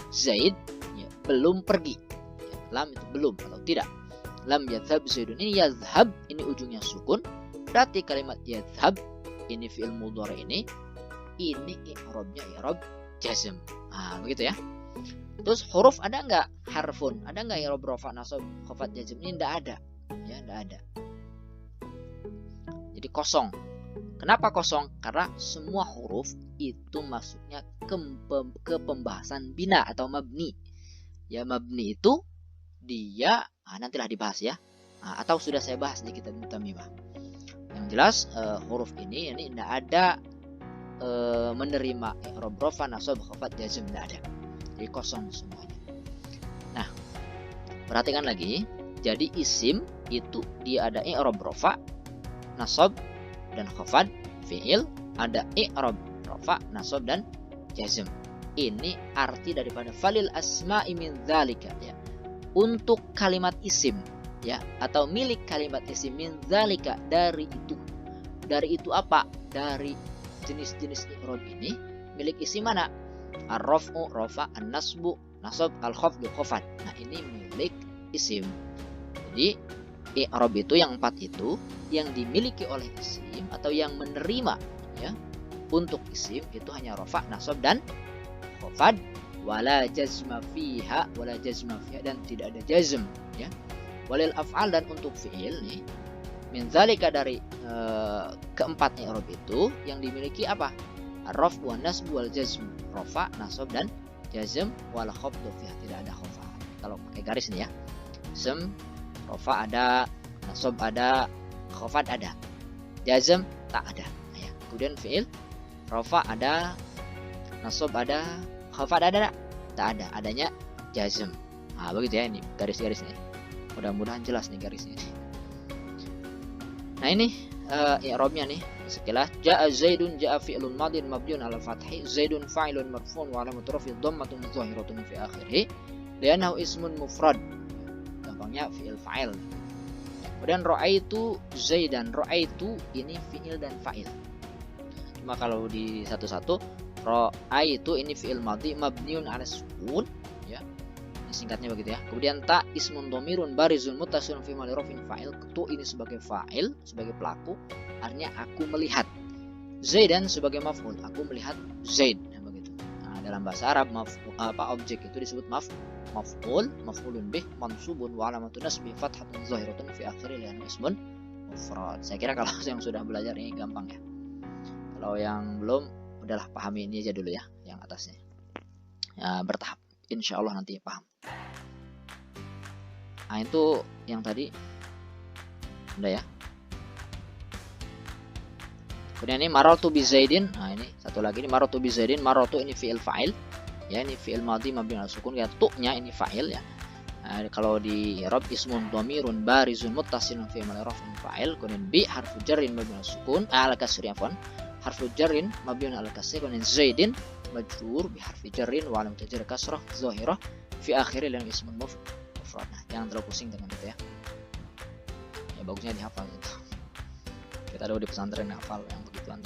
[SPEAKER 2] Zaid ya, belum pergi. Ya, lam itu belum atau tidak. Lam yazhab Zaidun. Ini yazhab, ini ujungnya sukun. Berarti kalimat yazhab ini fi'il mudhari ini i'rabnya i'rab jazm. Nah, begitu ya. Terus huruf ada enggak? Harfun. Ada enggak i'rab rafa nasab khafad jazm? Ini enggak ada. Ya, enggak ada. Jadi kosong. Kenapa kosong? Karena semua huruf itu masuknya ke pembahasan bina atau mabni. Ya, mabni itu dia nantilah dibahas ya. Atau sudah saya bahas di kitab Mutamimah. Yang jelas huruf ini tidak ada menerima i'rab rafa nasab khafad jazm, tidak ada. Jadi kosong semuanya. Nah, perhatikan lagi. Jadi isim itu dia ada i'rab rafa, nasab dan khafad. Fi'il ada i'rab rafa, nasab dan jazm. Ini arti daripada falil asma'i min dzalika ya. Untuk kalimat isim ya, atau milik kalimat isim min dzalika, dari itu. Dari itu apa? Dari jenis-jenis i'rab ini milik isim mana? Ar-raf'u rafa, an-nasbu nasab, al-khafdu khafad. Nah, ini milik isim. Jadi i'rab itu yang 4 itu yang dimiliki oleh isim atau yang menerima ya untuk isim itu hanya rafa, nasab dan khafad. Wala jazma fiha, dan tidak ada jazm ya. Walil af'al, dan untuk fi'il nih min dzalika dari keempat i'rab itu yang dimiliki apa? Ar-raf wa nasb wal jazm. Rafa, nasab dan jazm. Wal khafdu fiha, tidak ada khafad. Kalau pakai garis nih ya. Ism rafa ada, nasab ada, khafad ada, jazm tak ada ya. Kemudian fi'il rafa ada, nasab ada, khafad ada tak ada, adanya jazm. Nah, begitu ya, ini garis-garisnya. Mudah-mudahan jelas nih garisnya. Nah, ini i'rabnya nih. Sekilas jaa Zaidun, jaa fi'lun madin mabniun 'ala fathi, Zaidun fa'ilun marfu'un wa 'alamatu raf'i dhammatun zahiratun fi akhirih li'annahu ismun mufrad. Gampangnya fi'il fa'il. Kemudian ra'aitu Zaidan, ra'aitu ini fi'il dan fa'il. Cuma kalau di satu-satu, ra'aitu ini fi'il madhi mabniun 'ala sukun ya. Singkatnya begitu ya. Kemudian ta ismun dhamirun barizun muttasilun fi mahali raf'in fa'il. Tu ini sebagai fa'il, sebagai pelaku, artinya aku melihat. Zaidan sebagai maf'ul, aku melihat Zaid ya, begitu. Nah, dalam bahasa Arab objek itu disebut maf'ul, maf'ulun bih, mansubun wa alamatun nasbi fathatun zahiratun fi akhirih li'annahu ismun mufrad. Saya kira kalau yang sudah belajar ini gampang ya. Kalau yang belum, udahlah pahami ini aja dulu ya, yang atasnya. Ya, bertahap. Insya Allah nanti paham. Nah, itu yang tadi udah ya. Kemudian ini marartu bi Zaidin. Nah, ini satu lagi ini marartu bi Zaidin. Marartu ini fi'il fa'il. Ya, ini fi'il madhi mabni 'ala sukun. Ya, tu-nya ini fa'il ya. Nah, kalau di i'rab ismun dhamirun barizun muttasilun fi mahali raf'in fa'il. Kemudian bi harfu jarrin mabni 'ala sukun, 'ala kasri afwan. Harfu jarrin mabni 'ala kasri. Kemudian Zaidin majrur bi harfi jarrin wa 'alamat jarri kasrah zahirah fi akhirih lan ismun Jangan terlalu pusing dengan itu ya. Ya bagusnya dihafal gitu. Kita dulu di pesantren hafal yang begituan.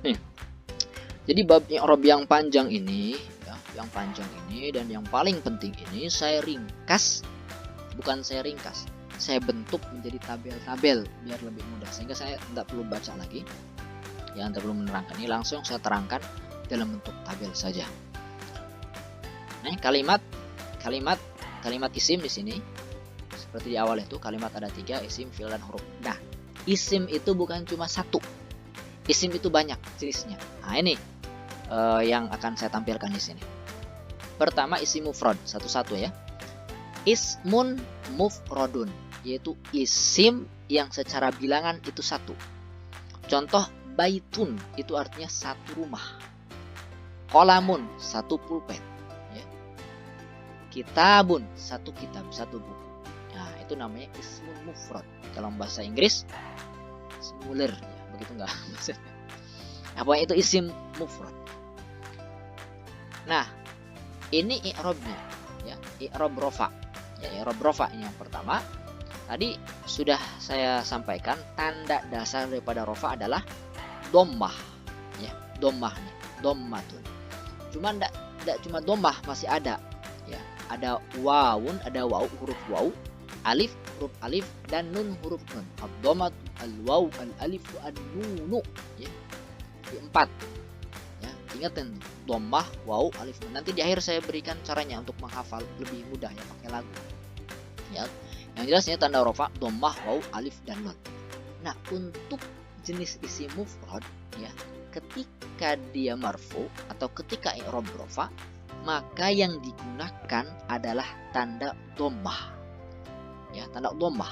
[SPEAKER 2] Nih. Jadi bab i'rab yang panjang ini ya, yang panjang ini dan yang paling penting ini saya ringkas, bukan saya ringkas, saya bentuk menjadi tabel-tabel biar lebih mudah sehingga saya tidak perlu baca lagi. Ya, tidak perlu menerangkan, ini langsung saya terangkan dalam bentuk tabel saja. Nah, kalimat isim di sini seperti di awal itu kalimat ada 3, isim, fi'il, dan huruf. Nah, isim itu bukan cuma satu, isim itu banyak jenisnya. Nah, ini yang akan saya tampilkan di sini. Pertama isim mufrad, satu-satu ya. Ismun mufradun, yaitu isim yang secara bilangan itu satu. Contoh baitun itu artinya satu rumah. Qalamun satu pulpen. Ya. Kitabun satu kitab, satu buku. Nah, itu namanya ismun mufrad. Dalam bahasa Inggris singular, ya, begitu enggak maksudnya. Apa itu isim mufrad? Nah, ini i'rabnya ya, i'rab rafa. Ya, i'rab rafa ini yang pertama. Tadi sudah saya sampaikan tanda dasar daripada rafa adalah dhammah. Ya, dhammah nih, dhammatun. Cuma enggak cuma dhammah, masih ada ya. Ada wawun, ada waw, huruf waw, alif, huruf alif, dan nun, huruf nun. Ad-dhammatu, al-waw, al-alif, an-nunu ya. Di 4. Ya, ingatin dhammah, waw, alif, nun. Nanti di akhir saya berikan caranya untuk menghafal lebih mudah ya pakai lagu. Ya. Yang jelasnya tanda rafa dhammah, waw, alif, dan nun. Nah, untuk jenis isim mufrad ya, ketika dia marfu atau ketika i'rab rafa, maka yang digunakan adalah tanda dhammah. Ya, tanda dhammah.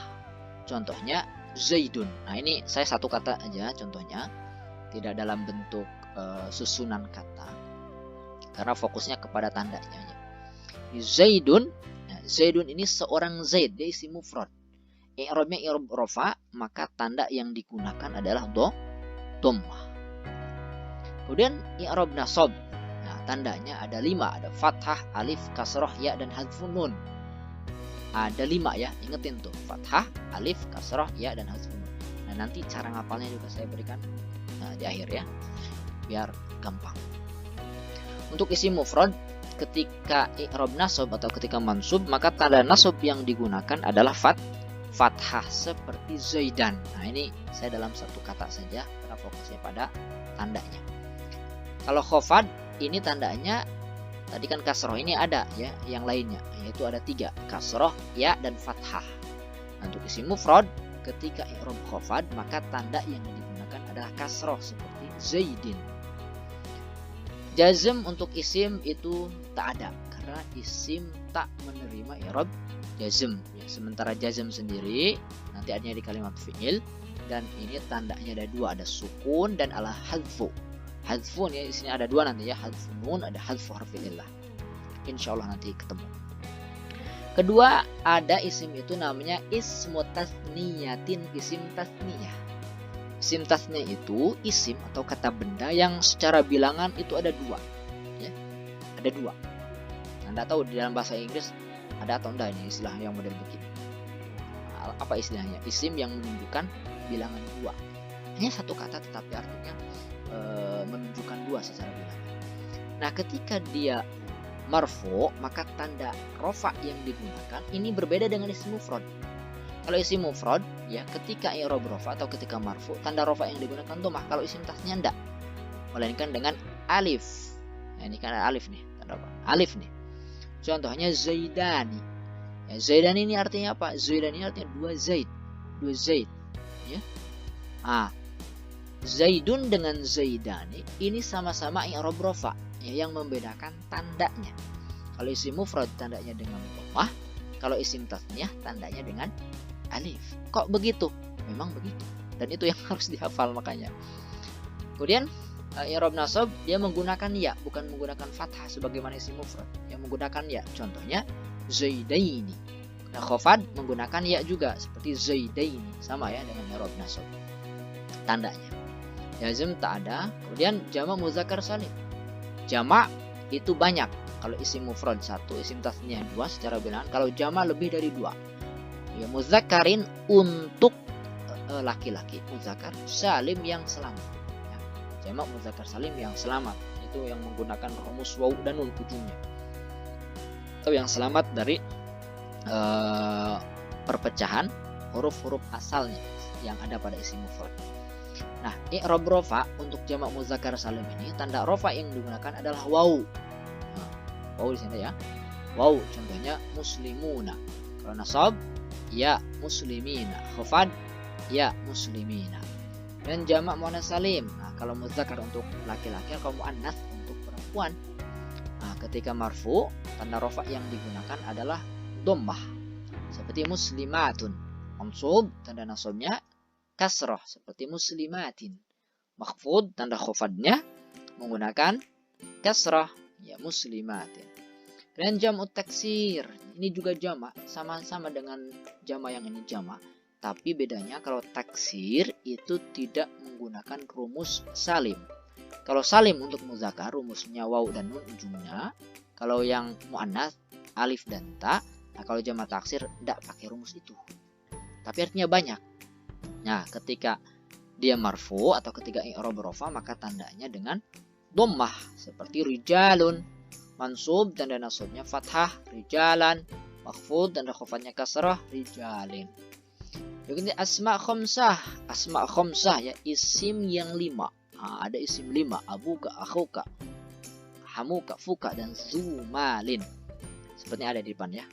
[SPEAKER 2] Contohnya Zaidun. Nah, ini saya satu kata aja contohnya, tidak dalam bentuk susunan kata, karena fokusnya kepada tandanya. Zaidun. Nah, Zaidun ini seorang Zaid, dia isim mufrad. I'rabnya i'rab rafa, maka tanda yang digunakan adalah dhammah. Kemudian i'rab nasab. Nah, tandanya ada 5, ada fathah, alif, kasrah, ya, dan hadfun nun. Ada 5 ya, ingetin tuh, fathah, alif, kasrah, ya, dan hadfun nun. Nah, nanti cara ngapalnya juga saya berikan di akhir ya, biar gampang. Untuk isim mufrad, ketika i'rab nasab atau ketika mansub, maka tanda nasab yang digunakan adalah fathah seperti Zaidan. Nah, ini saya dalam satu kata saja karena fokusnya pada tandanya. Kalau khafad ini tandanya tadi kan kasroh, ini ada ya yang lainnya, yaitu ada 3, kasroh, ya, dan fathah. Nah, untuk isim mufrad ketika i'rab khafad, maka tanda yang digunakan adalah kasroh seperti Zaidin. Jazm untuk isim itu tak ada karena isim tak menerima i'rab jazm ya. Sementara jazm sendiri nanti adanya di kalimat fi'il, dan ini tandanya ada 2, ada sukun dan ala hadfu. Hadfun ya, di sini ada 2 nanti ya, hadfun nun, ada hadfu harfilillah. Insyaallah nanti ketemu. Kedua, ada isim itu namanya ismu tasniyatin, isim tasniyah. Isim tasniyah itu isim atau kata benda yang secara bilangan itu ada 2 ya. Ada 2. Anda tahu di dalam bahasa Inggris ada atau enggak ini istilah yang model begini? Apa istilahnya? Isim yang menunjukkan bilangan 2. Hanya satu kata tetapi artinya menunjukkan 2 secara bilangan. Nah, ketika dia marfu, maka tanda rafa yang digunakan ini berbeda dengan isim mufrad. Kalau isim mufrad ya, ketika i'rab rafa atau ketika marfu, tanda rafa yang digunakan dhammah. Kalau isim tasniyah enggak, melainkan dengan alif. Nah, ini kan ada alif nih, tanda apa? Alif nih. Contohnya Zaidani. Ya, Zaidani ini artinya apa? Zaidani ini artinya 2 Zaid. 2 Zaid ya. Zaidun dengan Zaidani ini sama-sama i'rab rafa ya, yang membedakan tandanya. Kalau isim mufrad tandanya dengan dhammah, kalau isim tasniyah tandanya dengan alif. Kok begitu? Memang begitu. Dan itu yang harus dihafal makanya. Kemudian i'rab nasab dia menggunakan ya, bukan menggunakan fathah sebagaimana isim mufrad. Yang menggunakan ya, contohnya Zaidaini. Nah, khafad menggunakan ya juga seperti Zaidaini, sama ya dengan i'rab nasab. Tandanya jazm tak ada. Kemudian jamak muzakkar salim. Jamak itu banyak Kalau isim mufrad 1, isim tasniyah 2 secara bilangan. Kalau jamak lebih dari 2. Ya, mudzakarin untuk laki-laki, mudzakar salim yang selamat. Ya, jamak mudzakar salim yang selamat, itu yang menggunakan rumus waw dan nun ujungnya. Atau yang selamat dari perpecahan huruf-huruf asalnya yang ada pada isim mufrad. Nah, i'rab rafa untuk jamak muzakkar salim ini, tanda rafa yang digunakan adalah waw. Nah, waw di sini ya. Waw contohnya muslimuna. Kalau nasab ya muslimina, khafad ya muslimina. Dan jamak muannas salim. Nah, kalau muzakkar untuk laki-laki, kalau muannas untuk perempuan. Nah, ketika marfu, tanda rafa yang digunakan adalah dhammah. Seperti muslimatun. Mansub, tanda nasabnya kasrah seperti muslimatin. Makhfud, tanda khafadnya menggunakan kasrah, ya muslimatin. Dan jam'ut taksir, ini juga jamak, sama-sama dengan jamak yang ini jamak. Tapi bedanya kalau taksir itu tidak menggunakan rumus salim. Kalau salim untuk muzakkar rumusnya waw dan nun ujungnya. Kalau yang muannas alif dan ta. Nah, kalau jamak taksir tidak pakai rumus itu. Tapi artinya banyak. Nah, ketika dia marfu atau ketika i'rab rafa, maka tandanya dengan dhammah seperti rijalun. Mansub tanda nasabnya fathah, rijalan. Makhfud tanda khafadnya kasrah, rijalin. Berikutnya asma khamsah. Asma khamsah ya isim yang 5. Nah, ada isim 5, abuka, akhuka, hamuka, fuka dan zumalin. Sepertinya ada di depan ya.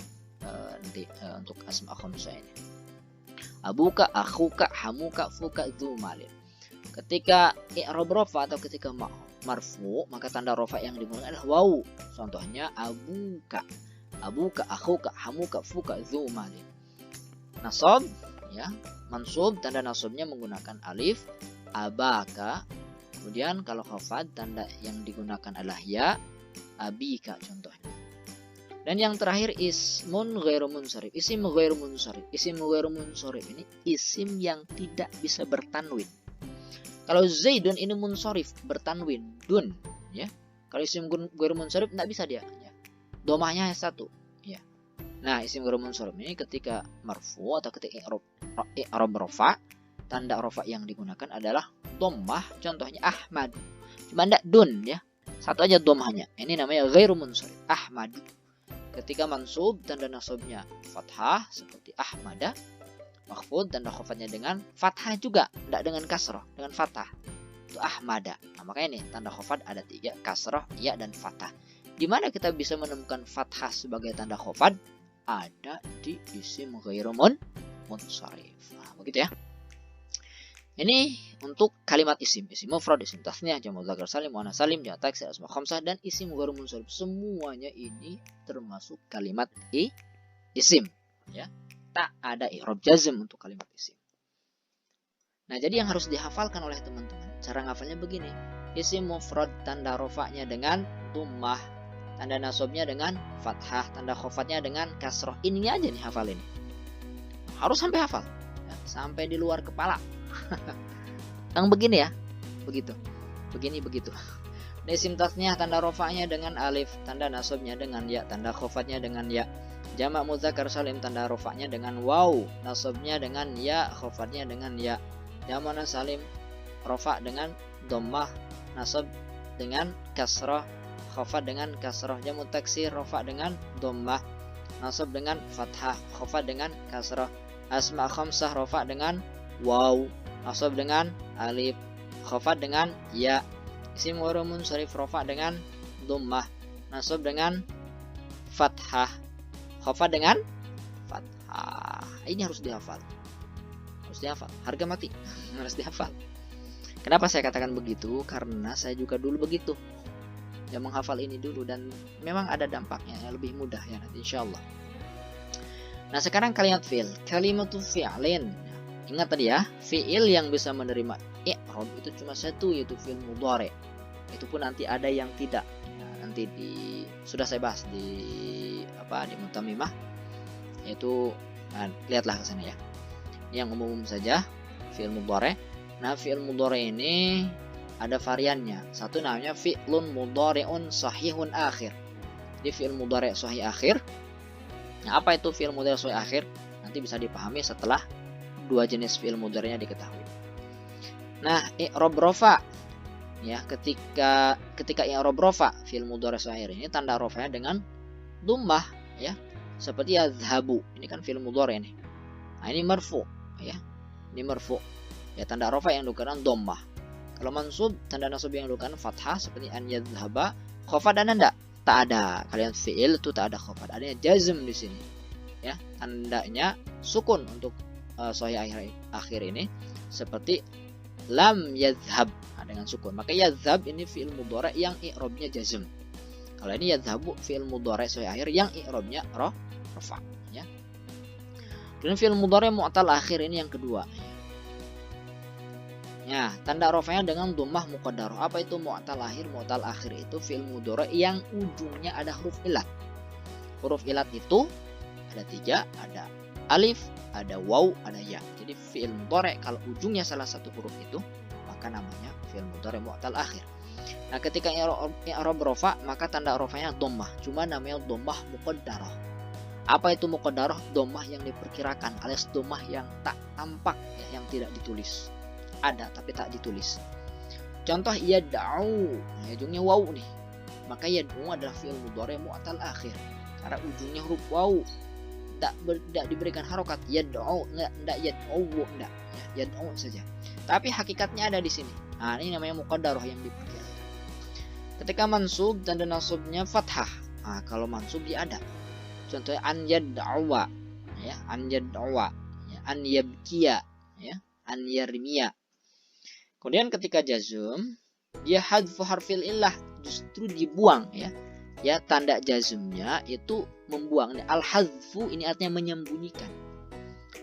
[SPEAKER 2] Nanti untuk asma khamsah ini. Abuka, akhuka, hamuka, fuka, zumalin. Ketika i'rab rafa atau ketika marfu, maka tanda rafa yang digunakan adalah waw. Contohnya abuka, abuka, akhuka, hamuka, fuka, zumalin. Nasab ya, mansub tanda nasabnya menggunakan alif, abaka. Kemudian kalau khafad tanda yang digunakan adalah ya, abika contohnya. Dan yang terakhir ismun ghairu munsharif. Isim ghairu munsharif. Isim ghairu munsharif ini isim yang tidak bisa bertanwin. Kalau Zaidun ini munsharif, bertanwin, dun, ya. Kalau isim ghairu munsharif tidak bisa dia, ya. Domahnya satu, ya. Nah, isim ghairu munsharif ini ketika marfu atau ketika i'rab rafa, tanda rafa yang digunakan adalah dhammah, contohnya Ahmad. Cuma tidak dun, ya. Satu aja dhammahnya. Ini namanya ghairu munsharif, Ahmad. Ketika mansub tanda nasabnya fathah seperti ahmada, makhfud tanda khafadnya dengan fathah juga, tidak dengan kasrah, dengan fathah. Itu ahmada. Nah, makanya nih tanda khafad ada 3, kasrah, ya dan fathah. Di mana kita bisa menemukan fathah sebagai tanda khafad? Ada di isim ghairu munsharif. Nah, begitu ya. Ini untuk kalimat isim mufrad, isim tasniyah, jamak muzakkar salim, muannas salim, jamak taksir, asma khamsah dan isim ghairu munsharif. Semuanya ini termasuk kalimat isim, ya. Tak ada i'rab jazm untuk kalimat isim. Nah, jadi yang harus dihafalkan oleh teman-teman, cara ngafalnya begini. Isim mufrad tanda rafa'nya dengan dhammah, tanda nasabnya dengan fathah, tanda khafadnya dengan kasrah. Ininya aja nih hafalin. Harus sampai hafal, ya, sampai di luar kepala. Yang begini ya, begitu, begini begitu. Isim tasniyah tanda rafa'nya dengan alif, tanda nasabnya dengan ya, tanda khafadnya dengan ya. Jamak muzakkar salim tanda rafa'nya dengan waw, nasabnya dengan ya, khafadnya dengan ya. Jamak muannas salim rafa' dengan dhammah, nasab dengan kasrah, khafad dengan kasrah. Jamak taksir rafa' dengan dhammah, nasab dengan fathah, khafad dengan kasrah. Asma khamsah rafa' dengan waw, nasab dengan alif, khafad dengan ya. Isim ghairu munsharif rafa' dengan dhammah, nasab dengan fathah, khafad dengan fathah. Ini harus dihafal. Harus dihafal. Harga mati. Harus dihafal. Kenapa saya katakan begitu? Karena saya juga dulu begitu. Ya, menghafal ini dulu dan memang ada dampaknya yang lebih mudah ya nanti insyaallah. Nah, sekarang kalimat fi'il. Kalimatu fi'lin. Ingat tadi ya, fi'il yang bisa menerima i'rab itu cuma satu, yaitu fi'il mudhari'. Itu pun nanti ada yang tidak. Nah, nanti sudah saya bahas di Mutamimah, yaitu lihatlah ke sana ya. Yang umum saja fi'il mudhari'. Nah, fi'il mudhari' ini ada variannya. Satu namanya fi'lun mudhari'un sahihun akhir. di fi'il mudhari' sahih akhir. Nah, apa itu fi'il mudhari' sahih akhir? Nanti bisa dipahami setelah dua jenis fi'il mudhari'nya diketahui. Nah, i'rab rafa, ya, ketika i'rab rafa fi'il mudhari' sahih akhir ini tanda rafa'nya dengan dhammah, ya. Seperti yadhhabu, ini kan fi'il mudhari' ini. Nah, ini marfu, ya. Ini marfu. Ya, tanda rafa yang digunakan dhammah. Kalau mansub, tanda nasab yang digunakan fathah seperti an yadhhaba. Khafad ada enggak? Tak ada. Kalian fi'il itu tak ada khafad. Adanya jazm di sini. Ya, tandanya sukun untuk sahih akhir ini seperti lam yadhhab, dengan sukun. Maka yadhhab ini fi'il mudhari' yang i'rabnya jazm. Kalau ini yadhhabu fi'il mudhari' sahih akhir yang i'rabnya rafa, ya. Dan fi'il mudhari' mu'tal akhir ini yang kedua. Ya, tanda rafa'nya dengan dhammah muqaddarah. Apa itu mu'tal akhir? Mu'tal akhir itu fi'il mudhari' yang ujungnya ada huruf ilat. Huruf ilat itu ada 3, ada alif, ada waw, ada ya. Jadi fi'il mudhari' kalau ujungnya salah satu huruf itu, maka namanya fi'il mudhari' mu'tal akhir. Nah, ketika i'rab rafa, maka tanda rafa'nya dhammah. Cuma namanya dhammah muqaddarah. Apa itu muqaddarah? Dhammah yang diperkirakan, alias dhammah yang tak tampak, ya, yang tidak ditulis. Ada tapi tak ditulis. Contoh yad'u, ujungnya waw nih. Maka yad'u adalah fi'il mudhari' mu'tal akhir karena ujungnya huruf waw. Tidak diberikan harokat. Yad'u, enggak yad'u, enggak. Ya, yad'u saja. Tapi hakikatnya ada di sini. Nah, ini namanya muqaddarah yang diperkirakan. Ketika mansub, tanda nasabnya fathah. Nah, kalau mansub dia ada. Contohnya an yad'uwa, ya, an yad'uwa, ya, an yabkiya, ya, an yarmiya. Kemudian ketika jazm, dia hadfu harfil illah, justru dibuang, ya. Ya, tanda jazmnya itu membuang. Al hadfu ini artinya menyembunyikan.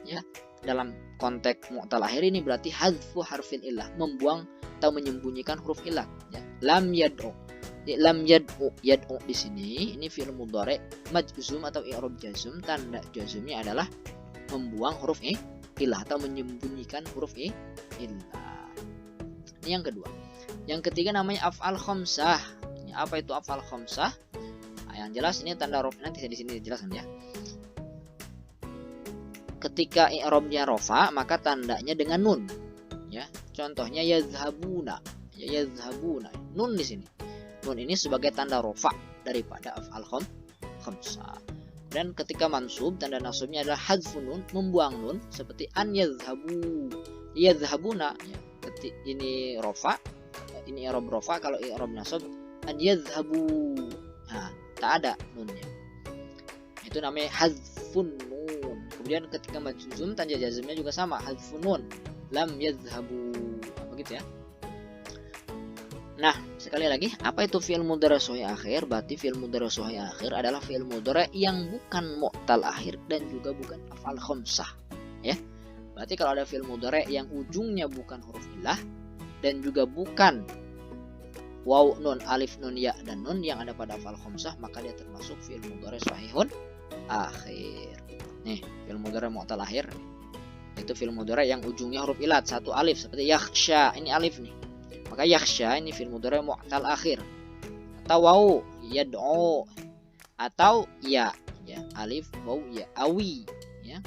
[SPEAKER 2] Ya, dalam konteks mu'tal akhir ini berarti hadfu harfil illah, membuang atau menyembunyikan huruf illah, ya. Lam yad'u. Lam yad'u, yad'u di sini ini fi'il mudhari' majzum atau i'rab jazm, tanda jazmnya adalah membuang huruf illah atau menyembunyikan huruf illah. Ini yang kedua. Yang ketiga namanya af'al khamsah. Apa itu af'al khamsah? Nah, yang jelas ini tanda rafa, nanti di sini dijelaskan, ya. Ketika i'rabnya rafa, maka tandanya dengan nun, ya. Contohnya yadhhabuna, ya, yadhhabuna. Nun di sini. Nun ini sebagai tanda rafa daripada af'al khamsah. Dan ketika mansub, tanda nasabnya adalah hadfun nun, membuang nun, seperti an yadhhabu, yadhhabuna, ya. Ini rafa, ini i'rab rafa. Kalau i'rab nasab an yadhhabu, nah, tak ada nunnya. Itu namanya hadfun nun. Kemudian ketika majzum, tanda jazmnya juga sama, hadfun nun, lam yadhhabu, begitu, ya. Nah, sekali lagi, apa itu fi'il mudhari' sahih akhir? Berarti fi'il mudhari' sahih akhir adalah fi'il mudhari' yang bukan mu'tal akhir dan juga bukan af'al khamsah, ya. Berarti kalau ada fi'il mudhari' yang ujungnya bukan huruf illah dan juga bukan waw, nun, alif, nun, ya, dan nun yang ada pada af'al khamsah, maka dia termasuk fi'il mudhari' sahihun akhir. Nih, fi'il mudhari' mu'tal akhir itu fi'il mudhari' yang ujungnya huruf ilat, satu alif, seperti yakhsha, ini alif nih. Maka yakhsha ini fi'il mudhari' mu'tal akhir. Atau waw, yad'u, atau ya, alif, waw, ya, awi, ya.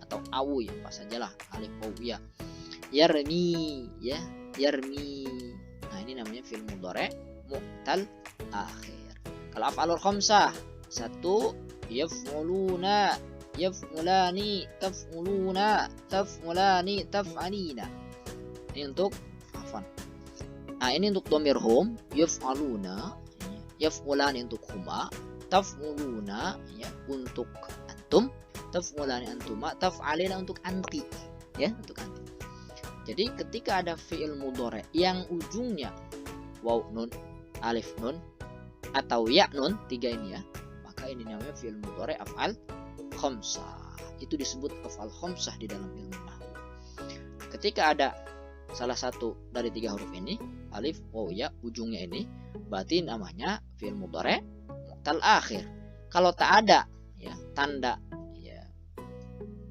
[SPEAKER 2] Atau awu, ya, pas sajalah alif, waw, ya. Yarmi, ya, yarmi. Nah, ini namanya fi'il mudhari' mu'tal akhir. Kalau af'alul khamsah, satu yaf'uluna, yaf'ulani, taf'uluna, taf'ulani, taf'alina. Ini untuk afan. Nah, ini untuk dhamir hum, yaf'aluna, yaf'ulani untuk huma, taf'uluna, ya, untuk antum, taf'ulani antuma, taf'alina untuk anti, ya, untuk anti. Jadi ketika ada fi'il mudhari' yang ujungnya waw nun, alif nun, atau ya nun, 3 ini, ya, maka ini namanya fi'il mudhari' af'al khamsah. Itu disebut af'al khamsah di dalam ilmu nahwu. Ketika ada salah satu dari 3 huruf ini, alif, waw, ya, ujungnya ini, berarti namanya fi'il mudhari' mu'tal akhir. Kalau tak ada, ya, tanda, ya,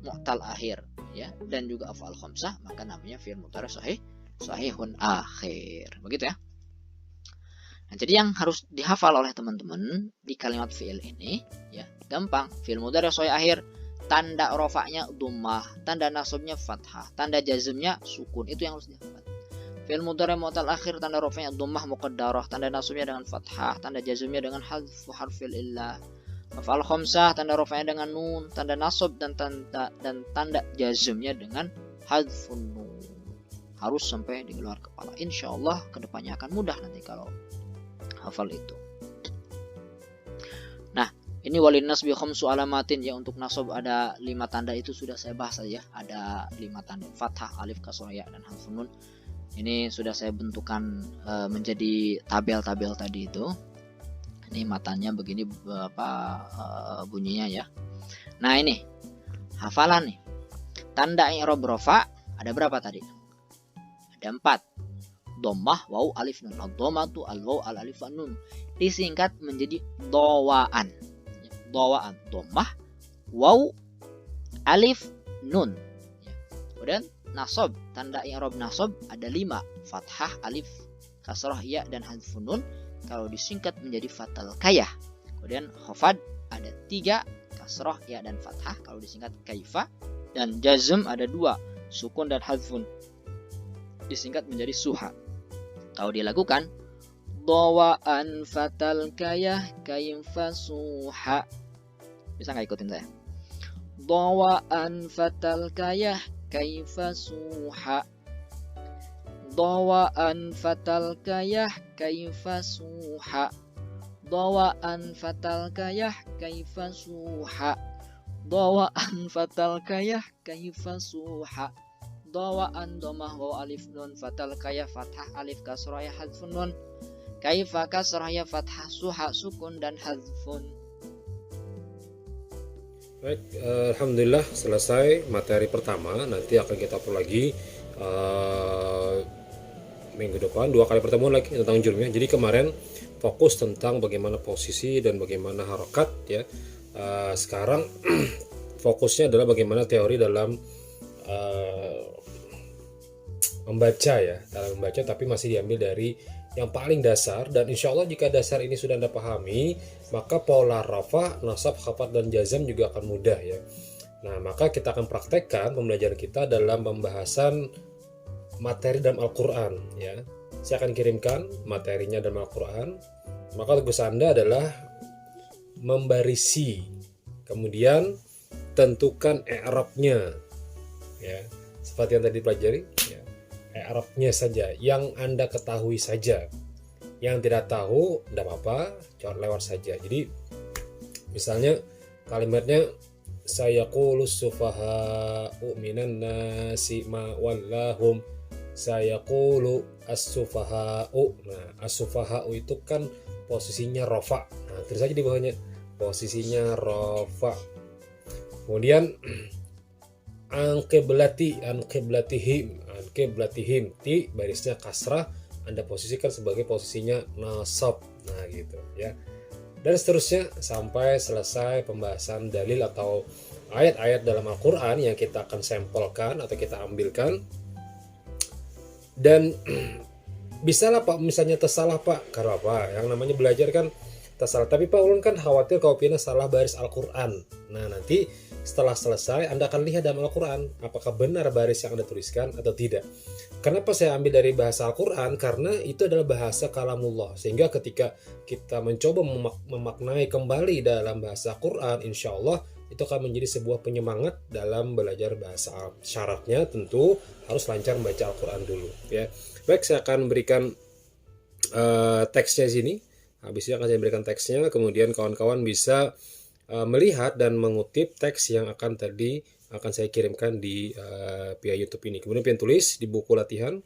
[SPEAKER 2] mu'tal akhir, ya, dan juga af'al khamsah, maka namanya fi'il mudhari' sahihun akhir. Begitu, ya. Nah, jadi yang harus dihafal oleh teman-teman di kalimat fi'il ini, ya gampang. Fi'il mudhari soi akhir, tanda rofaknya dhammah, tanda nasabnya fathah, tanda jazmnya sukun. Itu yang harus dihafal. Fi'il mudhari mu'tal akhir, tanda rofaknya dhammah muqaddarah, tanda nasabnya dengan fathah, tanda jazmnya dengan hadfu harfil illah. Af'al khamsah, tanda rofaknya dengan nun, tanda nasab dan tanda jazmnya dengan hadfun nun. Harus sampai di luar kepala. Insya Allah kedepannya akan mudah nanti kalau hafal itu. Nah, ini walin nasbi khamsu alamatin, ya. Untuk nasab ada 5 tanda, itu sudah saya bahas saja. Ada 5 tanda, fathah, alif, kasrah, ya, dan harfun nun. Ini sudah saya bentukkan menjadi tabel-tabel tadi itu. Ini matanya begini bunyinya, ya. Nah, ini hafalan nih. Tanda i'rab rafa ada berapa tadi? Ada 4. Dhammah, waw, alif, nun. Ad-dhammatu, al-waw, al-alif, nun. Disingkat menjadi dhawaan. Dhawaan, dhammah, waw, alif, nun. Kemudian nasab, tanda i'rab nasab ada 5. Fathah, alif, kasrah, ya, dan hadfun nun. Kalau disingkat menjadi fatal kayah. Kemudian khafad ada 3. Kasrah, ya, dan fathah. Kalau disingkat kaifa. Dan jazm ada 2. Sukun dan hadfun. Disingkat menjadi suha. Kalau dilakukan, dhawaan fatal kayah kaifa suha. Bisa nggak ikutin saya? Dhawaan fatal kayah kaifa suha. Dhawaan fatal kayah kaifa suha. Dhawaan fatal kayah kaifa suha. Dhawaan fatal kayah kaifa suha. Dhawaan dhammah waw alif nun fatal kayah fathah alif kasrah ya hadfun nun. Kaifa kasrah ya fathah suha sukun dan hadfun.
[SPEAKER 1] Baik, alhamdulillah selesai materi pertama. Nanti akan kita upload lagi minggu depan 2 kali pertemuan lagi tentang jurumnya. Jadi kemarin fokus tentang bagaimana posisi dan bagaimana harokat, ya. Sekarang fokusnya adalah bagaimana teori dalam membaca, ya, dalam membaca, tapi masih diambil dari yang paling dasar. Dan insya Allah jika dasar ini sudah Anda pahami, maka pola rafa, nasab, khafad, dan jazam juga akan mudah, ya. Nah, maka kita akan praktekkan pembelajaran kita dalam pembahasan materi dalam Al-Quran, ya. Saya akan kirimkan materinya dalam Al-Quran. Maka tugas Anda adalah membarisi, kemudian tentukan i'rabnya, ya, seperti yang tadi pelajari, ya. I'rabnya saja yang Anda ketahui saja. Yang tidak tahu tidak apa-apa, jangan lewat saja. Jadi misalnya kalimatnya sayaqulus sufaha'u minan nasi ma wallahum. Sayaqulu as-sufaha'u. Nah, as-sufaha'u itu kan posisinya rafa. Nah, terus aja di bawahnya posisinya rafa. Kemudian an-qiblatihim, ti barisnya kasrah, Anda posisikan sebagai posisinya nasab. Nah, gitu, ya. Dan seterusnya sampai selesai pembahasan dalil atau ayat-ayat dalam Al-Qur'an yang kita akan sampelkan atau kita ambilkan. Dan bisalah Pak, misalnya tersalah Pak, karena apa? Yang namanya belajar kan tersalah. Tapi Pak Ulun kan khawatir kalau pilih salah baris Al-Qur'an. Nah, nanti setelah selesai Anda akan lihat dalam Al-Quran apakah benar baris yang Anda tuliskan atau tidak. Kenapa saya ambil dari bahasa Al-Quran? Karena itu adalah bahasa kalamullah. Sehingga ketika kita mencoba memaknai kembali dalam bahasa Al-Quran, insya Allah itu akan menjadi sebuah penyemangat dalam belajar bahasa Arab. Syaratnya tentu harus lancar membaca Al-Quran dulu, ya. Baik, saya akan berikan teksnya sini. Habis itu akan saya berikan teksnya. Kemudian kawan-kawan bisa melihat dan mengutip teks yang akan saya kirimkan di via YouTube ini. Kemudian pian tulis di buku latihan,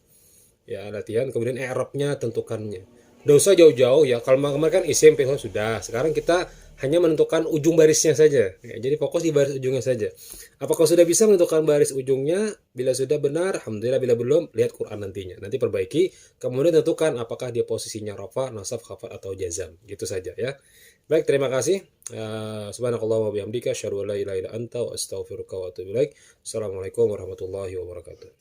[SPEAKER 1] ya, latihan. Kemudian i'rabnya tentukannya. Nggak usah jauh-jauh, ya. Kalau kemarin kan isim fi'il sudah. Sekarang kita hanya menentukan ujung barisnya saja, ya. Jadi fokus di baris ujungnya saja. Apakah sudah bisa menentukan baris ujungnya? Bila sudah benar, alhamdulillah. Bila belum, lihat Quran nantinya. Nanti perbaiki. Kemudian tentukan apakah dia posisinya rafa, nasab, khafad, atau jazam. Gitu saja, ya. Baik, terima kasih. Subhanakallah wa bihamdika asyhadu an la ilaha illa anta wa astaghfiruka wa atubu ilaik. Assalamualaikum warahmatullahi wabarakatuh.